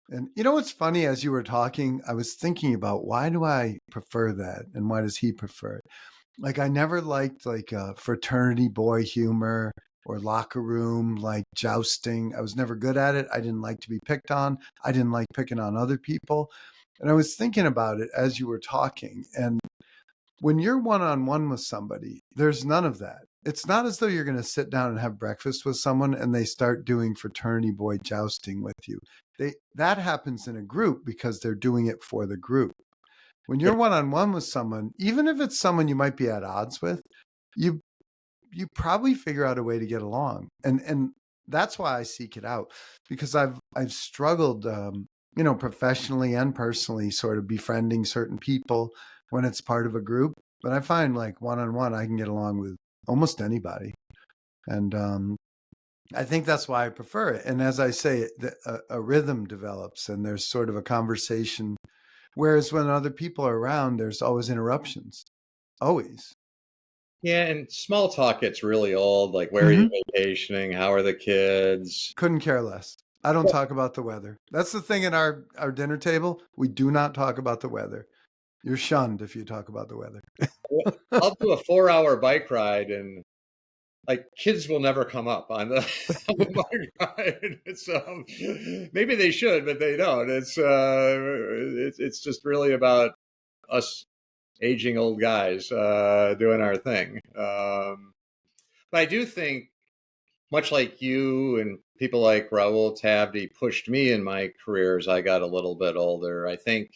A: And you know what's funny? As you were talking, I was thinking about, why do I prefer that and why does he prefer it? Like, I never liked like fraternity boy humor or locker room like jousting. I was never good at it. I didn't like to be picked on. I didn't like picking on other people. And I was thinking about it as you were talking. And when you're one on one with somebody, there's none of that. It's not as though you're going to sit down and have breakfast with someone and they start doing fraternity boy jousting with you. That happens in a group because they're doing it for the group. When
B: Sure.
A: you're one on one with someone, even if it's someone you might be at odds with, you you probably figure out a way to get along. And that's why I seek it out, because I've struggled professionally and personally, sort of befriending certain people when it's part of a group. But I find like one on one I can get along with almost anybody. And I think that's why I prefer it. And as I say, a rhythm develops and there's sort of a conversation. Whereas when other people are around, there's always interruptions. Always.
B: Yeah, and small talk gets really old. Like, where are you
A: Hmm.
B: vacationing? How are the kids?
A: Couldn't care less. I don't talk about the weather. That's the thing at our dinner table. We do not talk about the weather. You're shunned if you talk about the weather.
B: I'll do a 4 hour bike ride, and like, kids will never come up on the, on the bike ride. It's maybe they should, but they don't. It's just really about us aging old guys doing our thing. But I do think, much like you and people like Raul Tabdi pushed me in my career as I got a little bit older, I think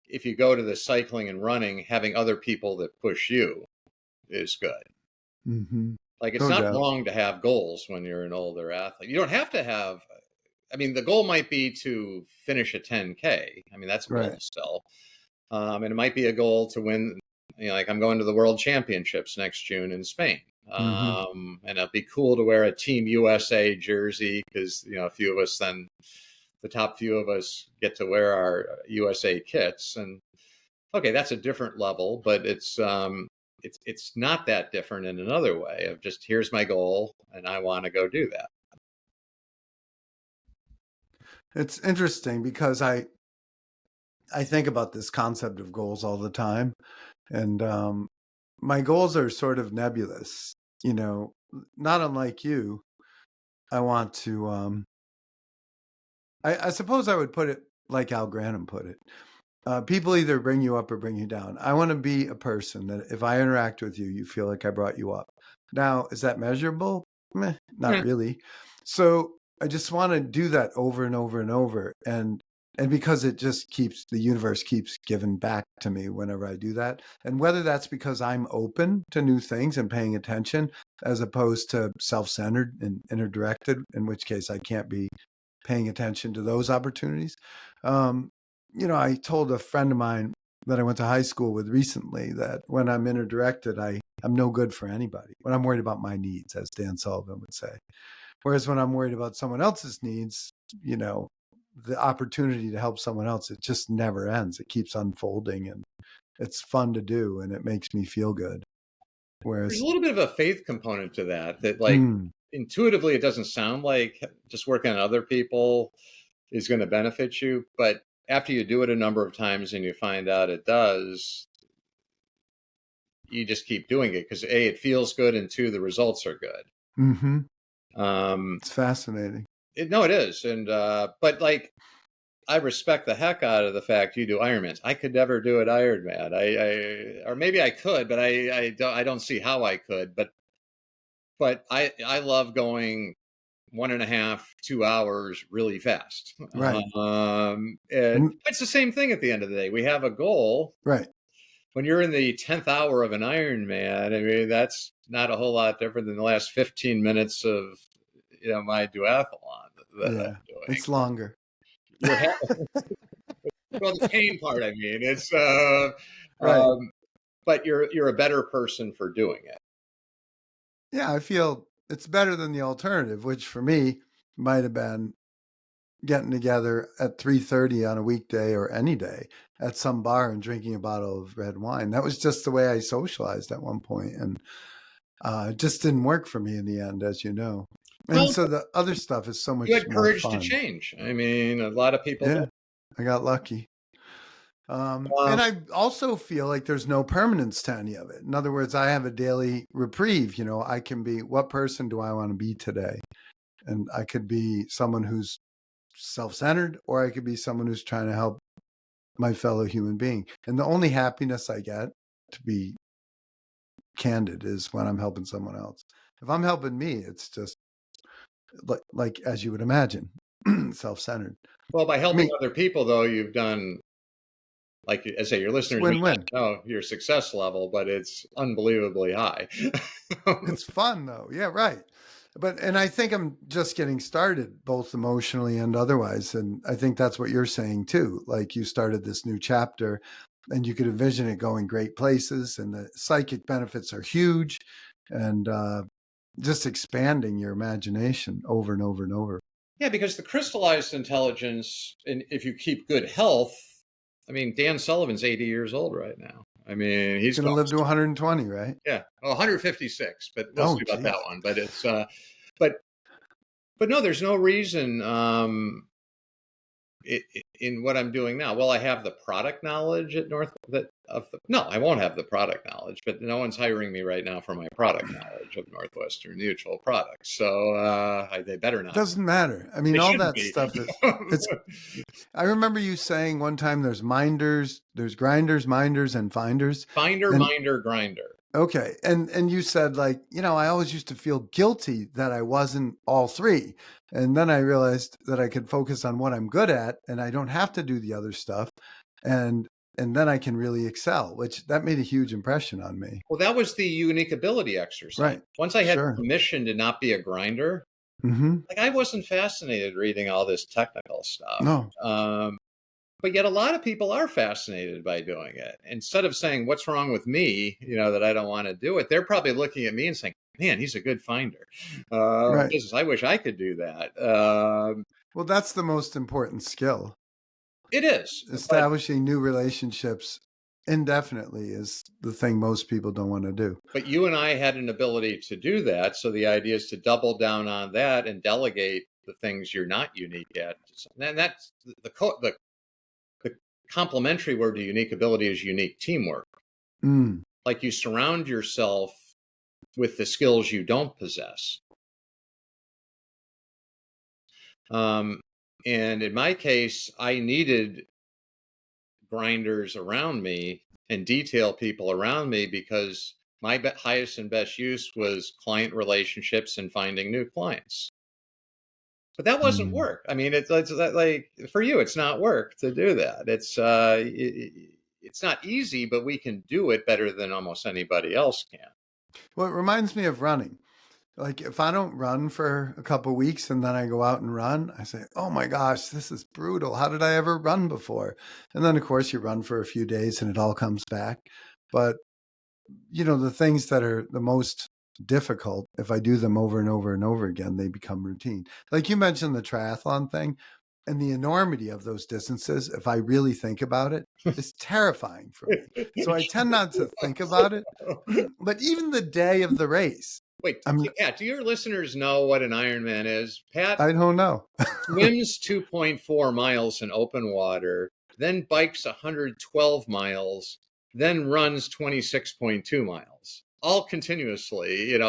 B: if you go to the cycling and running, having other people that push you is good.
A: Hmm.
B: Like, it's
A: No
B: not
A: doubt.
B: wrong to have goals when you're an older athlete. You don't have to have, I mean, the goal might be to finish a 10K. I mean, that's a goal
A: Right.
B: still. And it might be a goal to win, like, I'm going to the World Championships next June in Spain.
A: Hmm.
B: And it'd be cool to wear a Team USA jersey, because, a few of us then, the top few of us, get to wear our USA kits. And okay, that's a different level, but it's not that different in another way of just, here's my goal and I want to go do that.
A: It's interesting because I think about this concept of goals all the time, and my goals are sort of nebulous. You know, not unlike you. I want to. I suppose I would put it like Al Granum put it. People either bring you up or bring you down. I want to be a person that if I interact with you, you feel like I brought you up. Now, is that measurable? Meh, not
B: Yeah.
A: really. So I just want to do that over and over and over. And because it just keeps, the universe keeps giving back to me whenever I do that. And whether that's because I'm open to new things and paying attention as opposed to self-centered and inner-directed, in which case I can't be paying attention to those opportunities. Um, I told a friend of mine that I went to high school with recently that when I'm inner directed, I'm no good for anybody. When I'm worried about my needs, as Dan Sullivan would say. Whereas when I'm worried about someone else's needs, you know, the opportunity to help someone else, it just never ends. It keeps unfolding and it's fun to do and it makes me feel good.
B: There's
A: Whereas,
B: a little bit of a faith component to that, like,
A: mm,
B: intuitively, it doesn't sound like just working on other people is going to benefit you. But after you do it a number of times and you find out it does, you just keep doing it because, A, it feels good, and two, the results are good.
A: mm-hmm,
B: Um,
A: it's fascinating.
B: no, it is. And, but like, I respect the heck out of the fact you do Ironmans. I could never do an Ironman. Or maybe I could, but I don't see how I could. But I love going 1.5, 2 hours really fast.
A: Right. And
B: It's the same thing at the end of the day. We have a goal.
A: right.
B: When you're in the 10th hour of an Ironman, I mean, that's not a whole lot different than the last 15 minutes of, my duathlon that
A: Yeah.
B: I'm doing.
A: It's longer.
B: You're well, the pain part, I mean, it's
A: Right.
B: but you're a better person for doing it.
A: Yeah, I feel it's better than the alternative, which for me might have been getting together at 3:30 on a weekday or any day at some bar and drinking a bottle of red wine. That was just the way I socialized at one point, and it just didn't work for me in the end, as you know. And
B: Well,
A: so the other stuff is so
B: you
A: much
B: had
A: more
B: courage to
A: fun.
B: change. I mean, a lot of people
A: Yeah,
B: don't.
A: I got lucky. And I also feel like there's no permanence to any of it. In other words, I have a daily reprieve. I can be, what person do I want to be today? And I could be someone who's self-centered, or I could be someone who's trying to help my fellow human being. And the only happiness I get, to be candid, is when I'm helping someone else. If I'm helping me, it's just like as you would imagine, self-centered.
B: Well, by
A: I
B: helping
A: mean,
B: other people, though, you've done, like I say, your
A: it's
B: listeners may not
A: win-win.
B: know your success level, but it's unbelievably high.
A: It's fun though. Yeah, right. And I think I'm just getting started, both emotionally and otherwise. And I think that's what you're saying too. Like, you started this new chapter and you could envision it going great places, and the psychic benefits are huge, and just expanding your imagination over and over and over.
B: Yeah, because the crystallized intelligence, and if you keep good health, I mean, Dan Sullivan's 80 years old right now. I mean, he's
A: Going to
B: going,
A: live to 120, right?
B: yeah, 156, but we'll
A: Oh,
B: see about that
A: geez.
B: one. But but, but no, there's no reason in what I'm doing now. Well, I have the product knowledge at no, I won't have the product knowledge, but no one's hiring me right now for my product knowledge of Northwestern Mutual products. So they better not.
A: Doesn't matter. I mean,
B: They
A: all
B: shouldn't
A: that
B: be.
A: stuff it's I remember you saying one time there's minders, there's grinders, minders, and finders.
B: Finder,
A: And
B: minder, grinder.
A: okay. And you said, like, I always used to feel guilty that I wasn't all three. And then I realized that I could focus on what I'm good at and I don't have to do the other stuff. And then I can really excel, which that made a huge impression on me.
B: Well, that was the unique ability exercise.
A: Right.
B: Once I had
A: Sure.
B: permission to not be a grinder,
A: Mm-hmm.
B: like I wasn't fascinated reading all this technical stuff.
A: No.
B: But yet a lot of people are fascinated by doing it. Instead of saying, what's wrong with me, that I don't want to do it, they're probably looking at me and saying, man, he's a good finder.
A: Right.
B: I wish I could do that.
A: Well, that's the most important skill.
B: It is.
A: Establishing new relationships indefinitely is the thing most people don't want to do.
B: But you and I had an ability to do that. So the idea is to double down on that and delegate the things you're not unique at. And that's the complementary word to unique ability is unique teamwork.
A: Mm.
B: Like, you surround yourself with the skills you don't possess. And in my case, I needed grinders around me and detail people around me, because my highest and best use was client relationships and finding new clients. But that wasn't work. I mean, it's like, for you, it's not work to do that. It's not easy, but we can do it better than almost anybody else can.
A: Well, it reminds me of running. Like, if I don't run for a couple of weeks and then I go out and run, I say, oh my gosh, this is brutal. How did I ever run before? And then, of course, you run for a few days and it all comes back. But, the things that are the most difficult, if I do them over and over and over again, they become routine. Like you mentioned the triathlon thing, and the enormity of those distances, if I really think about it, is terrifying for me. So I tend not to think about it. But even the day of the race,
B: Wait, Pat, do your listeners know what an Ironman is? Pat
A: I don't know.
B: swims 2.4 miles in open water, then bikes 112 miles, then runs 26.2 miles, all continuously.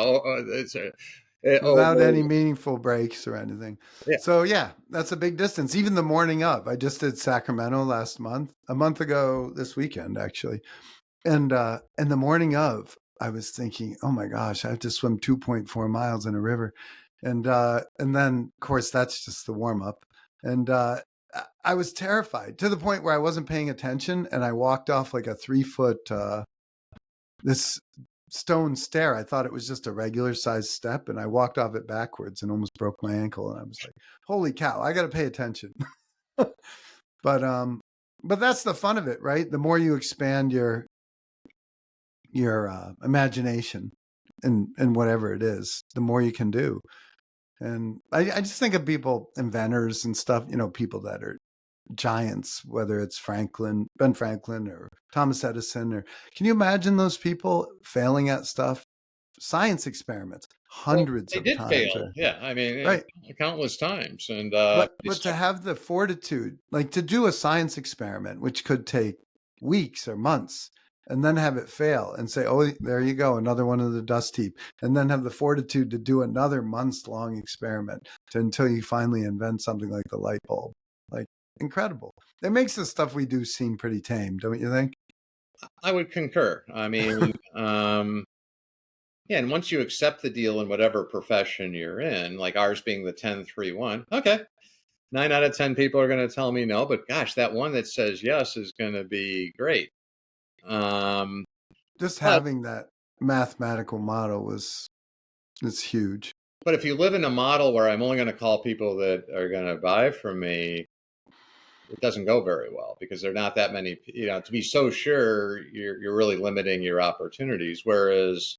A: without any meaningful breaks or anything.
B: Yeah.
A: So yeah, that's a big distance. Even the morning of, I just did Sacramento a month ago this weekend actually, and the morning of, I was thinking, oh my gosh, I have to swim 2.4 miles in a river, and then of course that's just the warm up, and I was terrified to the point where I wasn't paying attention, and I walked off like a 3 foot this stone stair. I thought it was just a regular sized step, and I walked off it backwards and almost broke my ankle. And I was like, "Holy cow! I got to pay attention." But that's the fun of it, right? The more you expand your imagination and whatever it is, the more you can do. And I just think of people, inventors and stuff, people that are giants, whether it's Ben Franklin or Thomas Edison, or can you imagine those people failing at stuff? Science experiments,
B: Well,
A: hundreds
B: they
A: of
B: did
A: times.
B: fail. Yeah. I mean,
A: Right.
B: countless times. And
A: But to have the fortitude, like to do a science experiment, which could take weeks or months, and then have it fail and say, oh, there you go, another one of the dust heap. And then have the fortitude to do another months long experiment until you finally invent something like the light bulb. Like, incredible. It makes the stuff we do seem pretty tame, don't you think?
B: I would concur. I mean, yeah, and once you accept the deal in whatever profession you're in, like ours being the 10-3-1, okay, 9 out of 10 people are going to tell me no, but gosh, that one that says yes is going to be great.
A: Just
B: But
A: having that mathematical model is huge.
B: but if you live in a model where I'm only going to call people that are going to buy from me, it doesn't go very well because there are not that many. To be so sure, you're really limiting your opportunities. Whereas,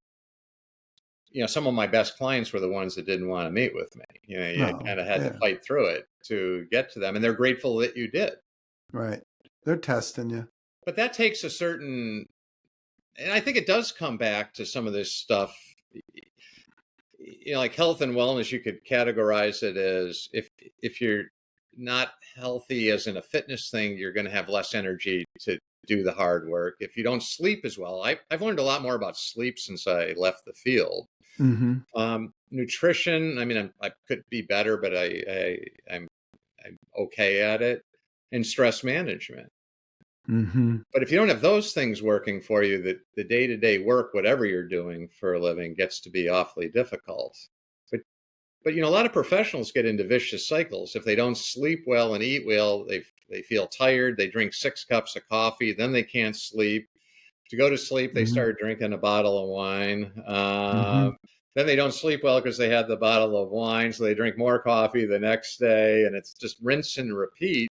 B: some of my best clients were the ones that didn't want to meet with me. You
A: No,
B: kind of had to
A: yeah,
B: fight through it to get to them, and they're grateful that you did.
A: right. They're testing you.
B: But that takes a certain, and I think it does come back to some of this stuff. Like health and wellness, you could categorize it as if you're not healthy as in a fitness thing, you're going to have less energy to do the hard work. If you don't sleep as well, I've learned a lot more about sleep since I left the field.
A: Mm-hmm.
B: Nutrition, I mean, I could be better, but I'm okay at it. And stress management.
A: Mm-hmm.
B: But if you don't have those things working for you, the day-to-day work, whatever you're doing for a living, gets to be awfully difficult. But a lot of professionals get into vicious cycles. If they don't sleep well and eat well, they feel tired. They drink 6 cups of coffee, then they can't sleep. To go to sleep, they
A: Mm-hmm.
B: start drinking a bottle of wine.
A: Mm-hmm.
B: Then they don't sleep well because they had the bottle of wine, so they drink more coffee the next day, and it's just rinse and repeat.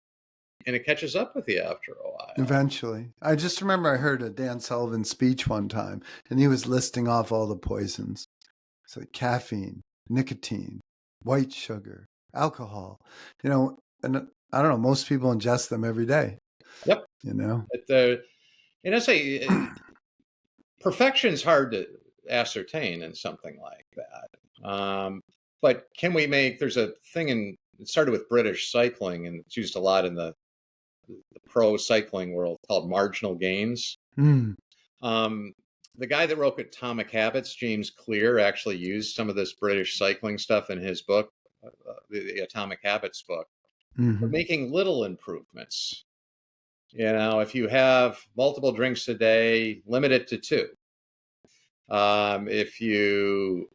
B: And it catches up with you after a while.
A: Eventually. I just remember I heard a Dan Sullivan speech one time, and he was listing off all the poisons. It's like caffeine, nicotine, white sugar, alcohol, and I don't know, most people ingest them every day.
B: Yep. And I say perfection's hard to ascertain in something like that. But can we there's a thing it started with British cycling, and it's used a lot in the pro cycling world, called marginal gains.
A: Mm.
B: The guy that wrote Atomic Habits, James Clear, actually used some of this British cycling stuff in his book, the Atomic Habits book, for making little improvements. If you have multiple drinks a day, limit it to 2. If you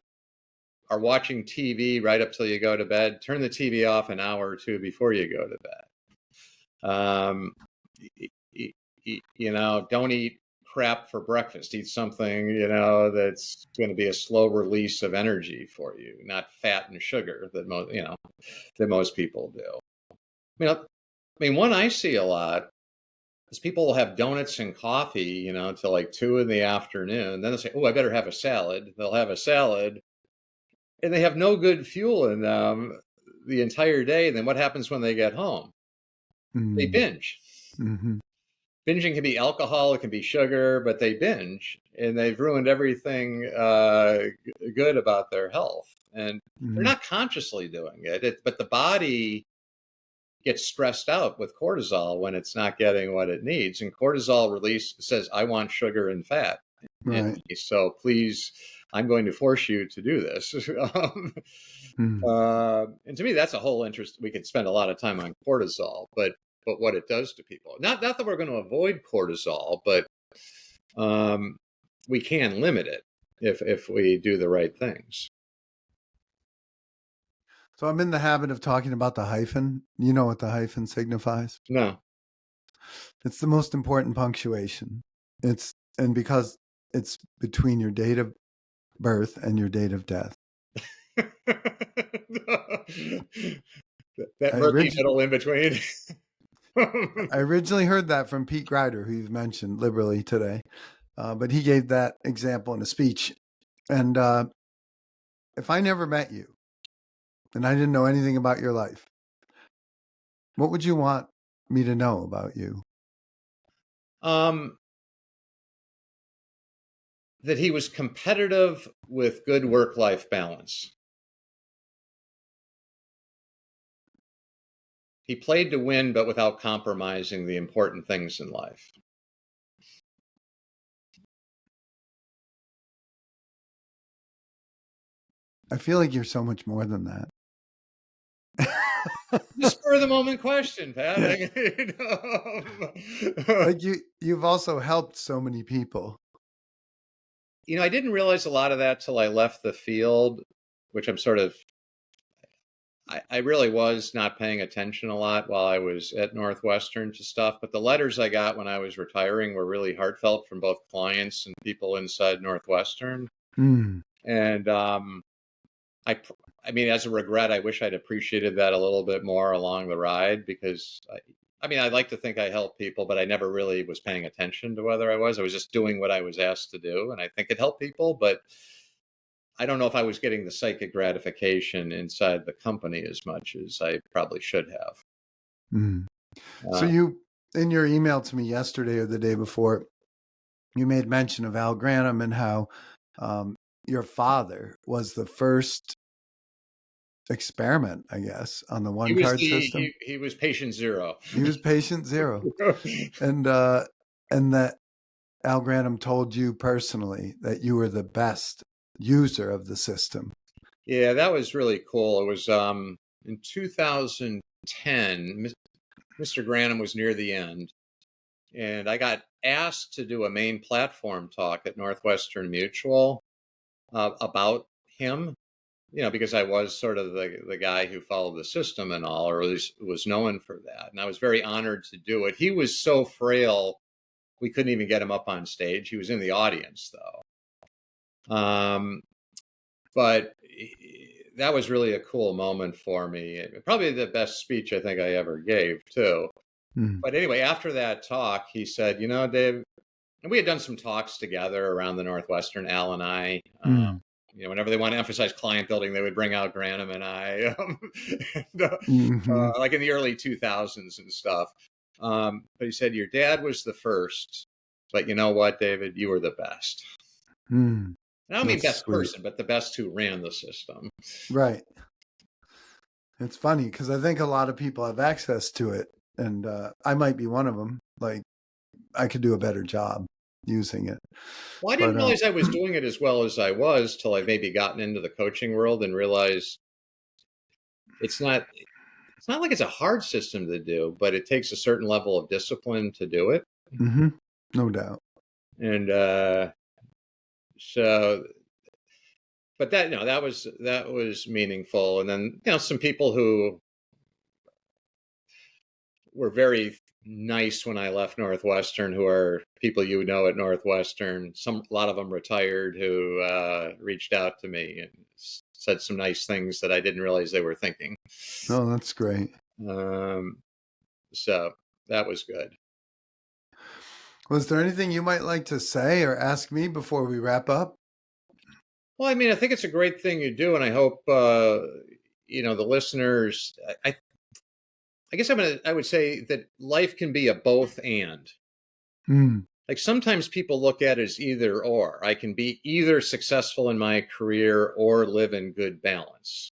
B: are watching TV right up till you go to bed, turn the TV off an hour or 2 before you go to bed. Don't eat crap for breakfast. Eat something, that's going to be a slow release of energy for you, not fat and sugar that most people do. I mean, one I see a lot is people will have donuts and coffee, till like 2 in the afternoon. Then they'll say, "Oh, I better have a salad." They'll have a salad, and they have no good fuel in them the entire day. And then what happens when they get home? They binge.
A: Mm-hmm.
B: Binging can be alcohol, it can be sugar, but they binge, and they've ruined everything good about their health. And they're not consciously doing it, but the body gets stressed out with cortisol when it's not getting what it needs. And cortisol release says, I want sugar and fat.
A: Right.
B: So please, I'm going to force you to do this.
A: Mm.
B: And to me, that's a whole interest. We could spend a lot of time on cortisol, but what it does to people. Not that we're going to avoid cortisol, but we can limit it if we do the right things.
A: So I'm in the habit of talking about the hyphen. You know what the hyphen signifies?
B: No.
A: It's the most important punctuation. And because it's between your date of birth and your date of death.
B: That
A: I,
B: murky
A: orig-
B: middle in between.
A: I originally heard that from Pete Grider, who you've mentioned liberally today, but he gave that example in a speech. And if I never met you and I didn't know anything about your life, what would you want me to know about you?
B: That he was competitive with good work-life balance. He played to win, but without compromising the important things in life.
A: I feel like you're so much more than that.
B: The spur of the moment question, Pat.
A: Like you've also helped so many people.
B: I didn't realize a lot of that till I left the field, which I'm sort of, I really was not paying attention a lot while I was at Northwestern to stuff. But the letters I got when I was retiring were really heartfelt from both clients and people inside Northwestern.
A: Mm.
B: And I mean, as a regret, I wish I'd appreciated that a little bit more along the ride, because I'd like to think I helped people, but I never really was paying attention to whether I was just doing what I was asked to do. And I think it helped people, but I don't know if I was getting the psychic gratification inside the company as much as I probably should have.
A: Mm. So you, in your email to me yesterday or the day before, you made mention of Al Granum and how your father was the first experiment, I guess, on the one card system.
B: He was patient zero.
A: He was patient zero. And that Al Granum told you personally that you were the best user of the system.
B: Yeah, that was really cool. It was in 2010, Mr. Granum was near the end, and I got asked to do a main platform talk at Northwestern Mutual about him, because I was sort of the guy who followed the system and all, or at least was known for that. And I was very honored to do it. He was so frail, we couldn't even get him up on stage. He was in the audience, though. But that was really a cool moment for me. Probably the best speech I think I ever gave, too.
A: Mm.
B: But anyway, after that talk, he said, Dave, and we had done some talks together around the Northwestern, Al and I. Whenever they want to emphasize client building, they would bring out Granum and I, like in the early 2000s and stuff. But he said, your dad was the first, but you know what, David, you were the best.
A: Mm.
B: I don't mean best
A: sweet.
B: person, but the best who ran the system.
A: Right. It's funny because I think a lot of people have access to it, and I might be one of them. Like, I could do a better job using it.
B: Well, I didn't realize I was doing it as well as I was till I've maybe gotten into the coaching world and realized it's not like it's a hard system to do, but it takes a certain level of discipline to do it.
A: Mm-hmm. No doubt.
B: And so, but that was meaningful. And then, some people who were very nice when I left Northwestern, who are people at Northwestern. A lot of them retired, who reached out to me and said some nice things that I didn't realize they were thinking.
A: Oh, that's great.
B: So that was good.
A: Was there anything you might like to say or ask me before we wrap up?
B: Well, I think it's a great thing you do, and I hope the listeners. I guess I would say that life can be a both and. Like sometimes people look at it as either or. I can be either successful in my career or live in good balance.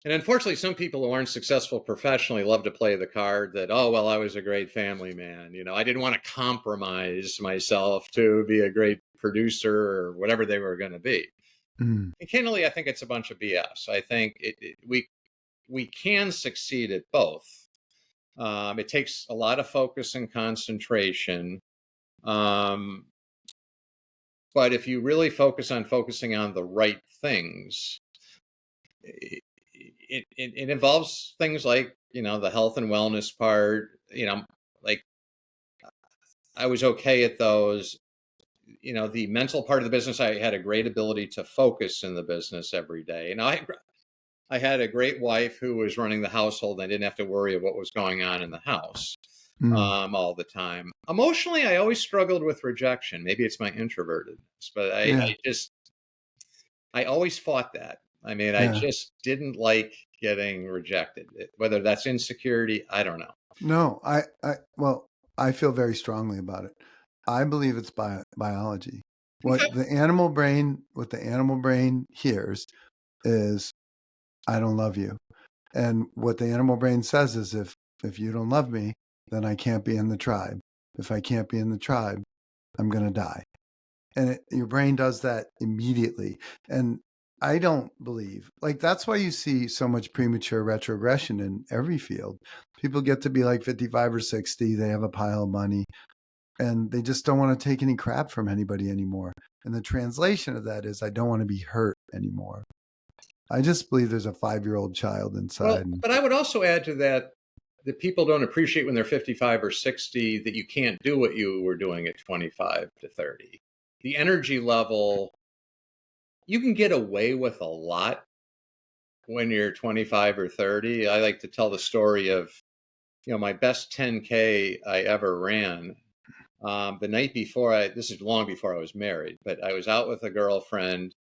B: And unfortunately, some people who aren't successful professionally love to play the card that, oh, well, I was a great family man. I didn't want to compromise myself to be a great producer or whatever they were going to be.
A: Mm.
B: And candidly, I think it's a bunch of BS. I think we can succeed at both. It takes a lot of focus and concentration. But if you really focusing on the right things, it involves things like, the health and wellness part, like I was okay at those. The mental part of the business, I had a great ability to focus in the business every day. I had a great wife who was running the household. And I didn't have to worry about what was going on in the house
A: Mm.
B: all the time. Emotionally, I always struggled with rejection. Maybe it's my introvertedness, but
A: Yeah.
B: I always fought that. I mean, I
A: Yeah.
B: just didn't like getting rejected. Whether that's insecurity, I don't know.
A: No, well, I feel very strongly about it. I believe it's biology.
B: Okay.
A: What the animal brain hears is, I don't love you. And what the animal brain says is, if you don't love me, then I can't be in the tribe. If I can't be in the tribe, I'm going to die. And your brain does that immediately. And I don't believe, like, that's why you see so much premature retrogression in every field. People get to be like 55 or 60, they have a pile of money, and they just don't want to take any crap from anybody anymore. And the translation of that is, I don't want to be hurt anymore. I just believe there's a 5-year-old child
B: Well,
A: inside.
B: but I would also add to that people don't appreciate when they're 55 or 60 that you can't do what you were doing at 25 to 30. The energy level, you can get away with a lot when you're 25 or 30. I like to tell the story of, my best 10K I ever ran. The night before, this is long before I was married, but I was out with a girlfriend,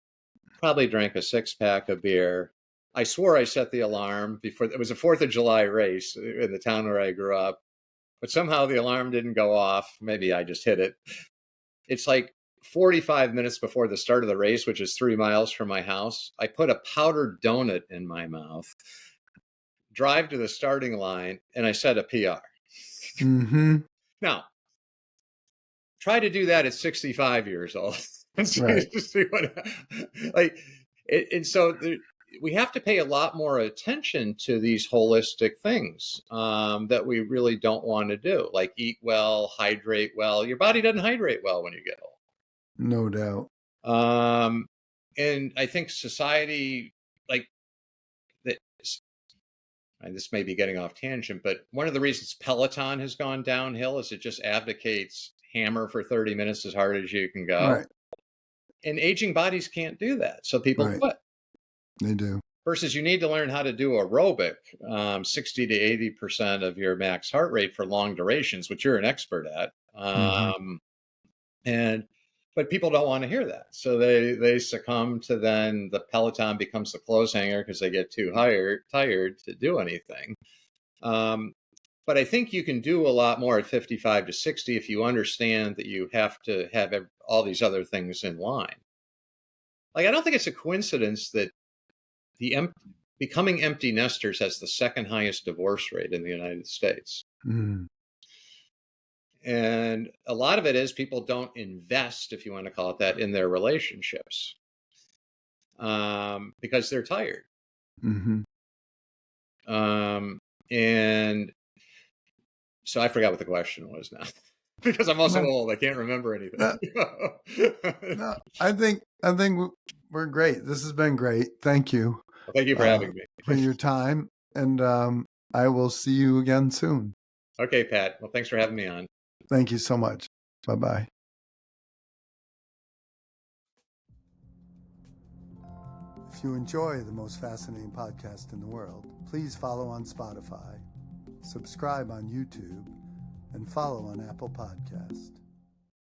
B: probably drank a 6-pack of beer. I swore I set the alarm before. It was a 4th of July race in the town where I grew up, but somehow the alarm didn't go off. Maybe I just hit it. It's like 45 minutes before the start of the race, which is 3 miles from my house. I put a powdered donut in my mouth, drive to the starting line, and I set a PR.
A: Mm-hmm.
B: Now, try to do that at 65 years old and
A: Right.
B: see what, like, and so we have to pay a lot more attention to these holistic things that we really don't want to do, like eat well, hydrate well. Your body doesn't hydrate well when you get
A: No doubt.
B: old. And I think society, like, that, and this may be getting off tangent, but one of the reasons Peloton has gone downhill is it just advocates hammer for 30 minutes as hard as you can go.
A: Right.
B: And aging bodies can't do that. So people
A: Right.
B: quit.
A: They do.
B: Versus you need to learn how to do aerobic, 60 to 80% of your max heart rate for long durations, which you're an expert at.
A: Mm-hmm.
B: But people don't want to hear that. So they succumb to, then the Peloton becomes the clothes hanger because they get too tired to do anything. But I think you can do a lot more at 55 to 60 if you understand that you have to have all these other things in line. Like, I don't think it's a coincidence that becoming empty nesters has the second highest divorce rate in the United States.
A: Mm.
B: And a lot of it is people don't invest, if you want to call it that, in their relationships because they're tired.
A: Mm-hmm.
B: And so I forgot what the question was now. Because I'm also old, I can't remember anything.
A: No, I think we're great. This has been great. Thank you.
B: Well, thank you for having me.
A: For your time, and I will see you again soon.
B: Okay, Pat. Well, thanks for having me on.
A: Thank you so much. Bye-bye. If you enjoy the most fascinating podcast in the world, please follow on Spotify, subscribe on YouTube, and follow on Apple Podcast.